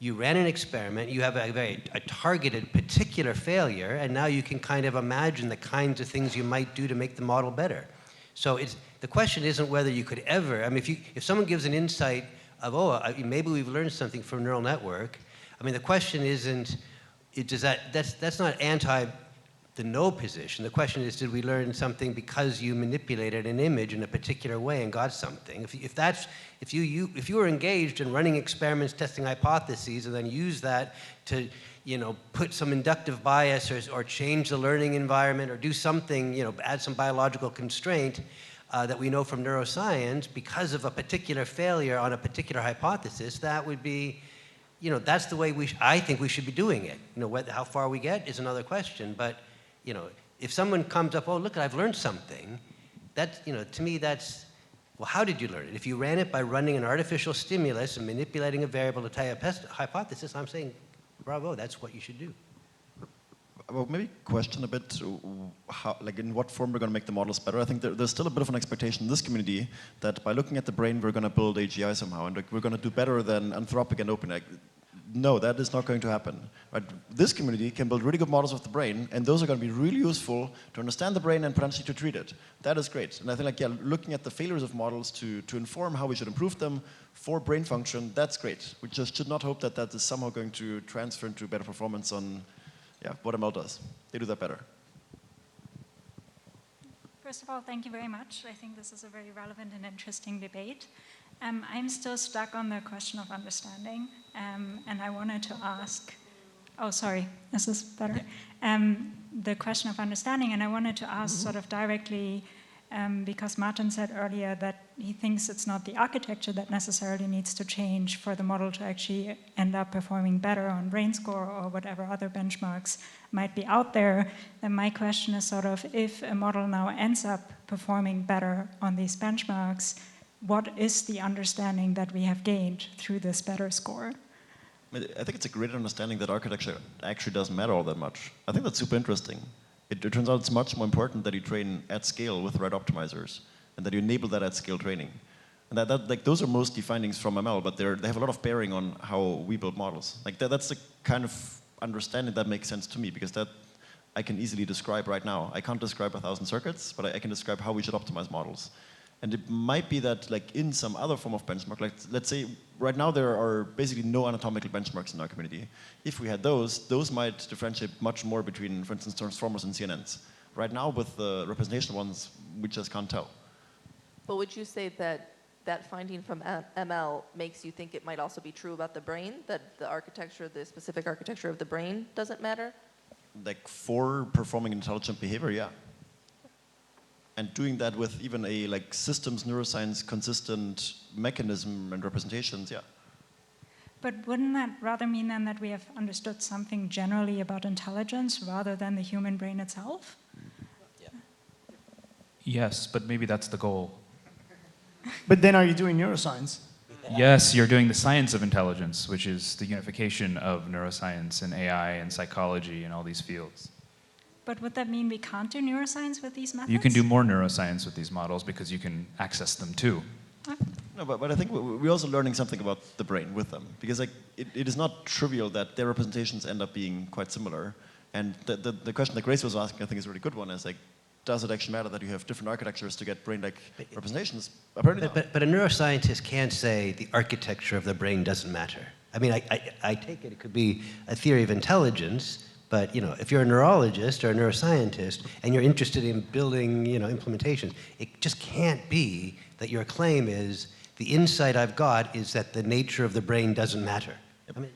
you ran an experiment, you have a targeted particular failure, and now you can kind of imagine the kinds of things you might do to make the model better. So the question isn't whether you could ever, I mean, if someone gives an insight of, maybe we've learned something from a neural network, I mean, the question isn't, that's not the no position. The question is, did we learn something because you manipulated an image in a particular way and got something? If you were engaged in running experiments, testing hypotheses, and then use that to, put some inductive bias or change the learning environment or do something, add some biological constraint that we know from neuroscience because of a particular failure on a particular hypothesis, that would be, that's the way I think we should be doing it. How far we get is another question, but if someone comes up, oh, look, I've learned something, that, to me, that's, well, how did you learn it? If you ran it by running an artificial stimulus and manipulating a variable to tie a hypothesis, I'm saying, bravo, that's what you should do. Well, maybe question a bit how, in what form we're going to make the models better. I think there's still a bit of an expectation in this community that by looking at the brain, we're going to build AGI somehow, and we're going to do better than Anthropic and OpenAI. No, that is not going to happen. Right? This community can build really good models of the brain, and those are going to be really useful to understand the brain and potentially to treat it. That is great. And I think, looking at the failures of models to inform how we should improve them for brain function, that's great. We just should not hope that that is somehow going to transfer into better performance on what ML does. They do that better. First of all, thank you very much. I think this is a very relevant and interesting debate. I'm still stuck on the question of understanding, and I wanted to ask, oh, sorry, is this better? The question of understanding, and I wanted to ask sort of directly, because Martin said earlier that he thinks it's not the architecture that necessarily needs to change for the model to actually end up performing better on brain score or whatever other benchmarks might be out there. Then my question is sort of, if a model now ends up performing better on these benchmarks, what is the understanding that we have gained through this better score? I think it's a great understanding that architecture actually doesn't matter all that much. I think that's super interesting. It turns out it's much more important that you train at scale with the right optimizers and that you enable that at scale training. And those are mostly findings from ML, but they have a lot of bearing on how we build models. That's the kind of understanding that makes sense to me, because that I can easily describe right now. I can't describe 1,000 circuits, but I can describe how we should optimize models. And it might be that in some other form of benchmark, let's say right now there are basically no anatomical benchmarks in our community. If we had those might differentiate much more between, for instance, transformers and CNNs. Right now with the representational ones, we just can't tell. But would you say that that finding from ML makes you think it might also be true about the brain, that the specific architecture of the brain doesn't matter? For performing intelligent behavior, yeah. And doing that with even a systems neuroscience consistent mechanism and representations, yeah. But wouldn't that rather mean then that we have understood something generally about intelligence rather than the human brain itself? Yeah. Yes, but maybe that's the goal. But then are you doing neuroscience? Yes, you're doing the science of intelligence, which is the unification of neuroscience and AI and psychology and all these fields. But would that mean we can't do neuroscience with these methods? You can do more neuroscience with these models because you can access them too. No, but I think we're also learning something about the brain with them, because it is not trivial that their representations end up being quite similar. And the question that Grace was asking, I think, is a really good one. Is does it actually matter that you have different architectures to get brain-like representations? Apparently not. But a neuroscientist can't say the architecture of the brain doesn't matter. I mean, I take it could be a theory of intelligence. But if you're a neurologist or a neuroscientist and you're interested in building implementations, it just can't be that your claim is the insight I've got is that the nature of the brain doesn't matter. I mean,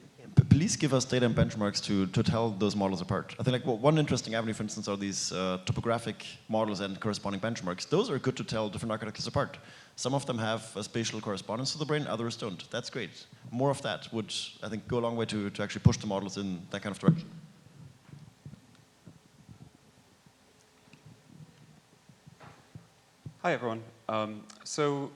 please give us data and benchmarks to tell those models apart. I think one interesting avenue, for instance, are these topographic models and corresponding benchmarks. Those are good to tell different architectures apart. Some of them have a spatial correspondence to the brain, others don't. That's great. More of that would, I think, go a long way to actually push the models in that kind of direction. Hi, everyone. So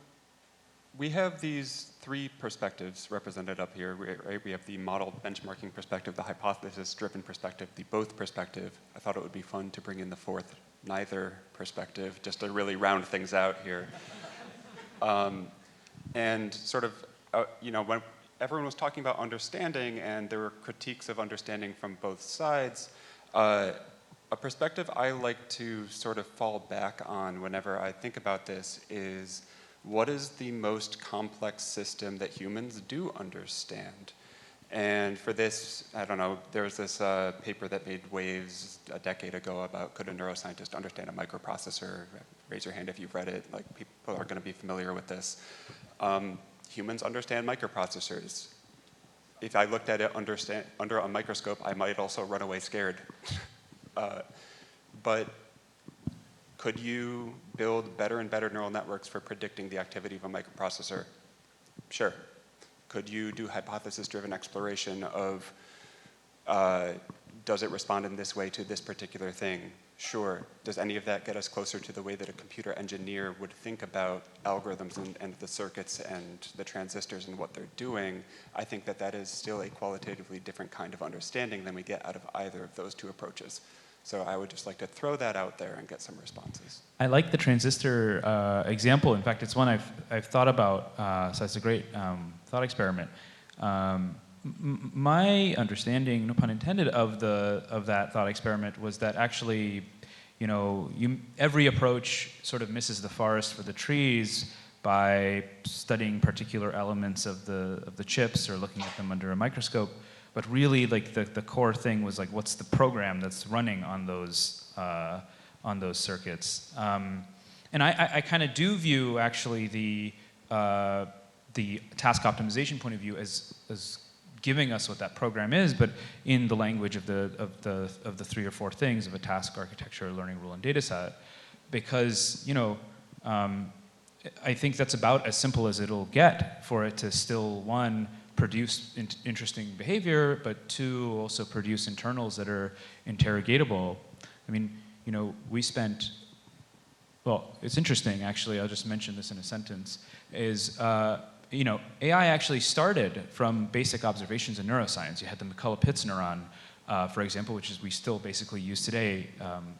we have these three perspectives represented up here. Right? We have the model benchmarking perspective, the hypothesis-driven perspective, the both perspective. I thought it would be fun to bring in the fourth neither perspective, just to really round things out here. And sort of, when everyone was talking about understanding and there were critiques of understanding from both sides, a perspective I like to sort of fall back on whenever I think about this is, what is the most complex system that humans do understand? And for this, I don't know, there was this paper that made waves a decade ago about could a neuroscientist understand a microprocessor? Raise your hand if you've read it. Like, people are going to be familiar with this. Humans understand microprocessors. If I looked at it under a microscope, I might also run away scared. But could you build better and better neural networks for predicting the activity of a microprocessor? Sure. Could you do hypothesis-driven exploration of does it respond in this way to this particular thing? Sure. Does any of that get us closer to the way that a computer engineer would think about algorithms and the circuits and the transistors and what they're doing? I think that that is still a qualitatively different kind of understanding than we get out of either of those two approaches. So I would just like to throw that out there and get some responses. I like the transistor example. In fact, it's one I've thought about, so it's a great thought experiment. My understanding, no pun intended, of that thought experiment was that actually, every approach sort of misses the forest for the trees by studying particular elements of the chips or looking at them under a microscope. But really, like the core thing was like, what's the program that's running on those circuits? And I kind of do view actually the task optimization point of view as giving us what that program is, but in the language of the 3 or 4 things of a task, architecture, learning rule, and data set, because I think that's about as simple as it'll get for it to still, one, produce interesting behavior, but 2, also produce internals that are interrogatable. I mean, we spent, well, it's interesting actually, I'll just mention this in a sentence, is AI actually started from basic observations in neuroscience. You had the McCullough-Pitts neuron, for example, which is we still basically use today,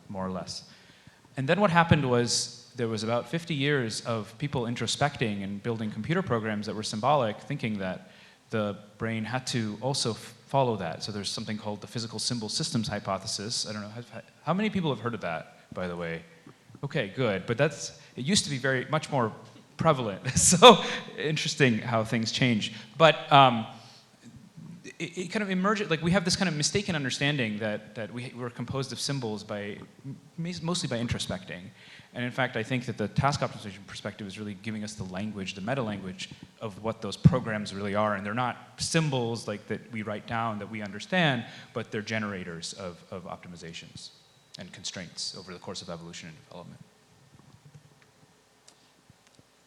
more or less. And then what happened was there was about 50 years of people introspecting and building computer programs that were symbolic, thinking that the brain had to also follow that. So there's something called the physical symbol systems hypothesis. I don't know, how many people have heard of that, by the way? Okay, good, but it used to be much more prevalent. So interesting how things change. But it kind of emerged, like we have this kind of mistaken understanding that we're composed of symbols mostly by introspecting. And in fact, I think that the task optimization perspective is really giving us the language, the meta-language of what those programs really are. And they're not symbols like that we write down that we understand, but they're generators of optimizations and constraints over the course of evolution and development.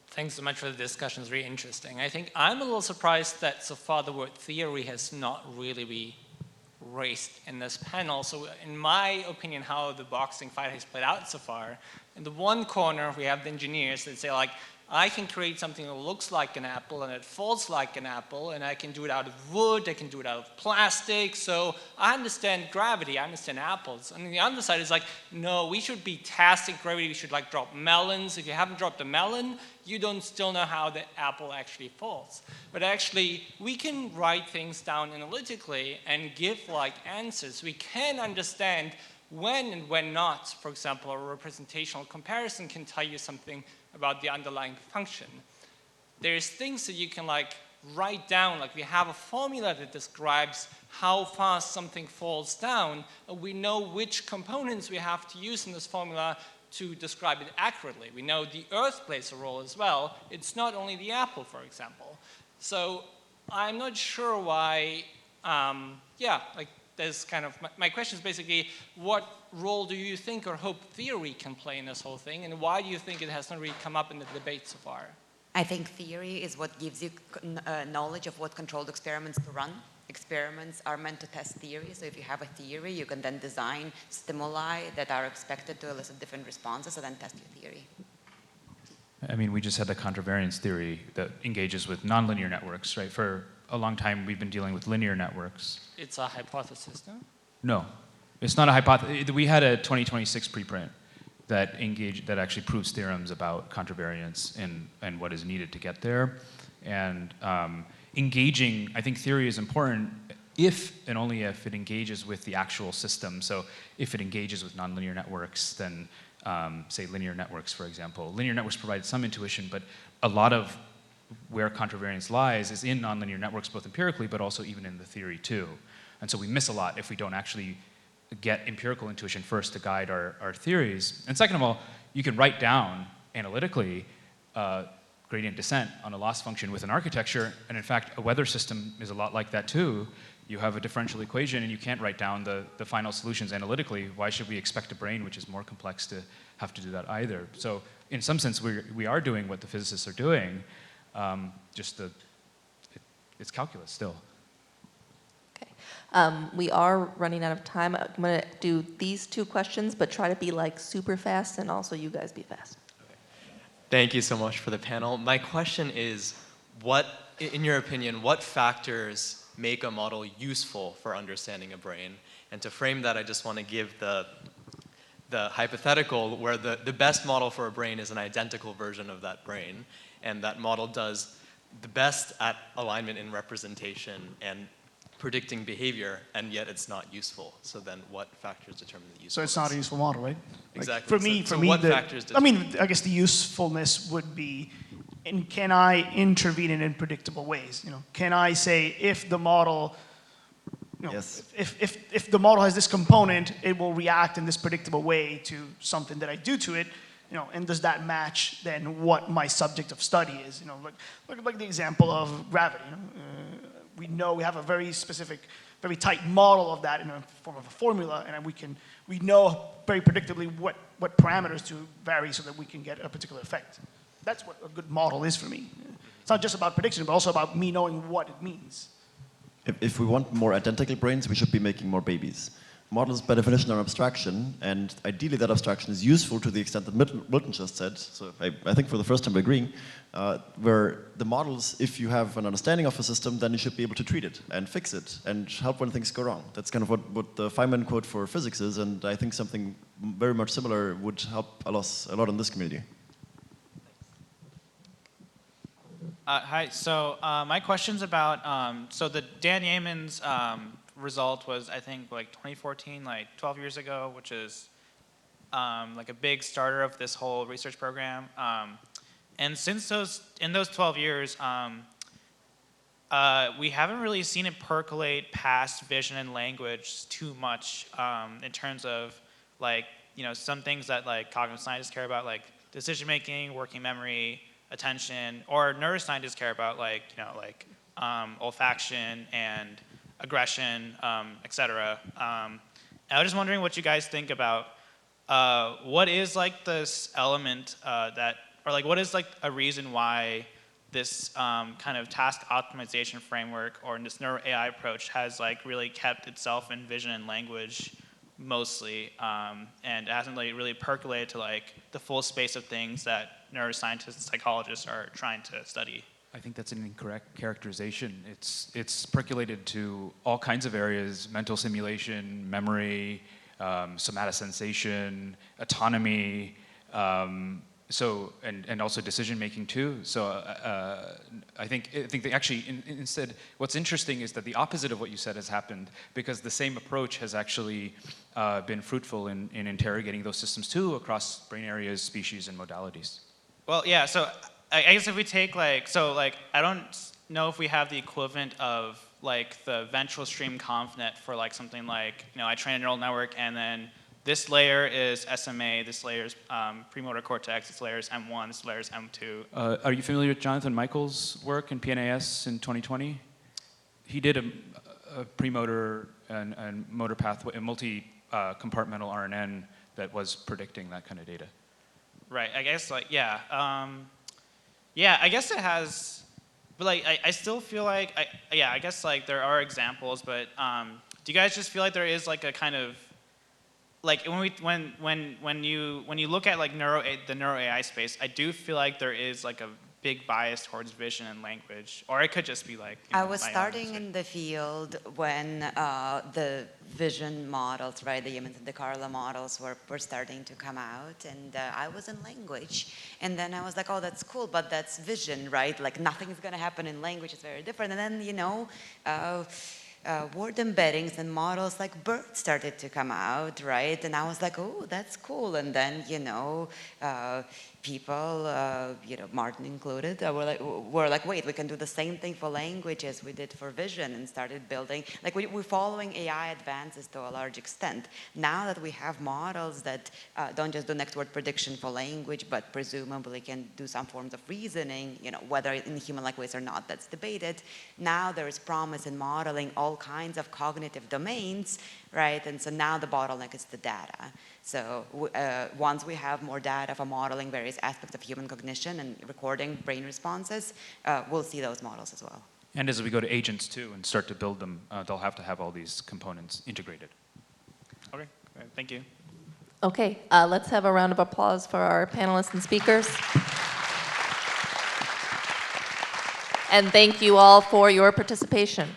Thanks so much for the discussion. It's really interesting. I think I'm a little surprised that so far the word theory has not really been raised in this panel. So in my opinion, how the boxing fight has played out so far, in the one corner we have the engineers that say like, I can create something that looks like an apple and it falls like an apple, and I can do it out of wood, I can do it out of plastic, so I understand gravity, I understand apples. And the other side is like, no, we should be testing gravity, we should like drop melons. If you haven't dropped a melon, you don't still know how the apple actually falls. But actually, we can write things down analytically and give like answers. We can understand when and when not. For example, a representational comparison can tell you something about the underlying function. There's things that you can like write down, like we have a formula that describes how fast something falls down, and we know which components we have to use in this formula to describe it accurately. We know the earth plays a role as well. It's not only the apple, for example. So I'm not sure why, there's kind of, my question is basically, what role do you think or hope theory can play in this whole thing, and why do you think it has not really come up in the debate so far? I think theory is what gives you knowledge of what controlled experiments to run. Experiments are meant to test theory, so if you have a theory, you can then design stimuli that are expected to elicit different responses and then test your theory. I mean, we just had the contravariance theory that engages with nonlinear networks, right? For a long time, we've been dealing with linear networks. It's a hypothesis, no? No, it's not a hypothesis. We had a 2026 preprint that actually proves theorems about contravariance and what is needed to get there. And engaging, I think theory is important if and only if it engages with the actual system. So if it engages with nonlinear networks, then say linear networks, for example. Linear networks provide some intuition, but a lot of where contravariance lies is in nonlinear networks, both empirically, but also even in the theory too. And so we miss a lot if we don't actually get empirical intuition first to guide our theories. And second of all, you can write down analytically gradient descent on a loss function with an architecture, and in fact, a weather system is a lot like that too. You have a differential equation and you can't write down the final solutions analytically. Why should we expect a brain, which is more complex, to have to do that either? So in some sense, we are doing what the physicists are doing, it's calculus still. We are running out of time. I'm going to do these two questions, but try to be like super fast, and also you guys be fast. Thank you so much for the panel. My question is, in your opinion, what factors make a model useful for understanding a brain? And to frame that, I just want to give the hypothetical where the best model for a brain is an identical version of that brain, and that model does the best at alignment and representation and predicting behavior, and yet it's not useful. So then what factors determine the usefulness? So it's not a useful model, right? Exactly. Like For me, what factors determine? I guess the usefulness would be, can I intervene in unpredictable ways? Can I say if the model, yes. if the model has this component, it will react in this predictable way to something that I do to it, and does that match then what my subject of study is? Like the example of gravity. We know we have a very specific, very tight model of that in a form of a formula, and we know very predictably what parameters to vary so that we can get a particular effect. That's what a good model is for me. It's not just about prediction, but also about me knowing what it means. If we want more identical brains, we should be making more babies. Models, by definition, are abstraction, and ideally that abstraction is useful to the extent that Milton just said, so I think for the first time we're agreeing, where the models, if you have an understanding of a system, then you should be able to treat it and fix it and help when things go wrong. That's kind of what the Feynman quote for physics is, and I think something very much similar would help a lot in this community. Hi, so my question's about, so the Dan Yeaman's result was, I think, like 2014, like 12 years ago, which is like a big starter of this whole research program. And since in those 12 years, we haven't really seen it percolate past vision and language too much in terms of like, some things that like cognitive scientists care about, like decision making, working memory, attention, or neuroscientists care about, like, olfaction and aggression, etc. I was just wondering what you guys think about what is like this element or like what is like a reason why this kind of task optimization framework or this NeuroAI approach has like really kept itself in vision and language mostly, and it hasn't like really percolated to like the full space of things that neuroscientists and psychologists are trying to study. I think that's an incorrect characterization. It's percolated to all kinds of areas: mental simulation, memory, somatosensation, autonomy, and also decision making too. So I think they actually instead, what's interesting is that the opposite of what you said has happened, because the same approach has actually been fruitful in interrogating those systems too across brain areas, species, and modalities. Well, yeah. So I guess if we take I don't know if we have the equivalent of like the ventral stream convnet for like something like, I train a neural network and then this layer is SMA, this layer is premotor cortex, this layer is M1, this layer is M2. Are you familiar with Jonathan Michael's work in PNAS in 2020? He did a premotor and motor pathway, a multi-compartmental RNN that was predicting that kind of data. Right, I guess yeah, I guess it has, but like, I still feel like, I guess like there are examples, but do you guys just feel like there is like a kind of, like when you look at like the NeuroAI space, I do feel like there is like a big bias towards vision and language, or it could just be like. I was starting in the field when the vision models, right, the Yeaman and the Carla models were starting to come out, and I was in language, and then I was like, oh, that's cool, but that's vision, right? Like nothing is going to happen in language; it's very different. And then word embeddings and models like BERT started to come out, right? And I was like, oh, that's cool. And then, people, Martin included, were like, wait, we can do the same thing for language as we did for vision, and started building, like we're following AI advances to a large extent. Now that we have models that don't just do next word prediction for language, but presumably can do some forms of reasoning, whether in human-like ways or not, that's debated. Now there is promise in modeling all kinds of cognitive domains, right? And so now the bottleneck is the data. So once we have more data for modeling various aspects of human cognition and recording brain responses, we'll see those models as well. And as we go to agents too and start to build them, they'll have to have all these components integrated. Okay, thank you. Okay, let's have a round of applause for our panelists and speakers. And thank you all for your participation.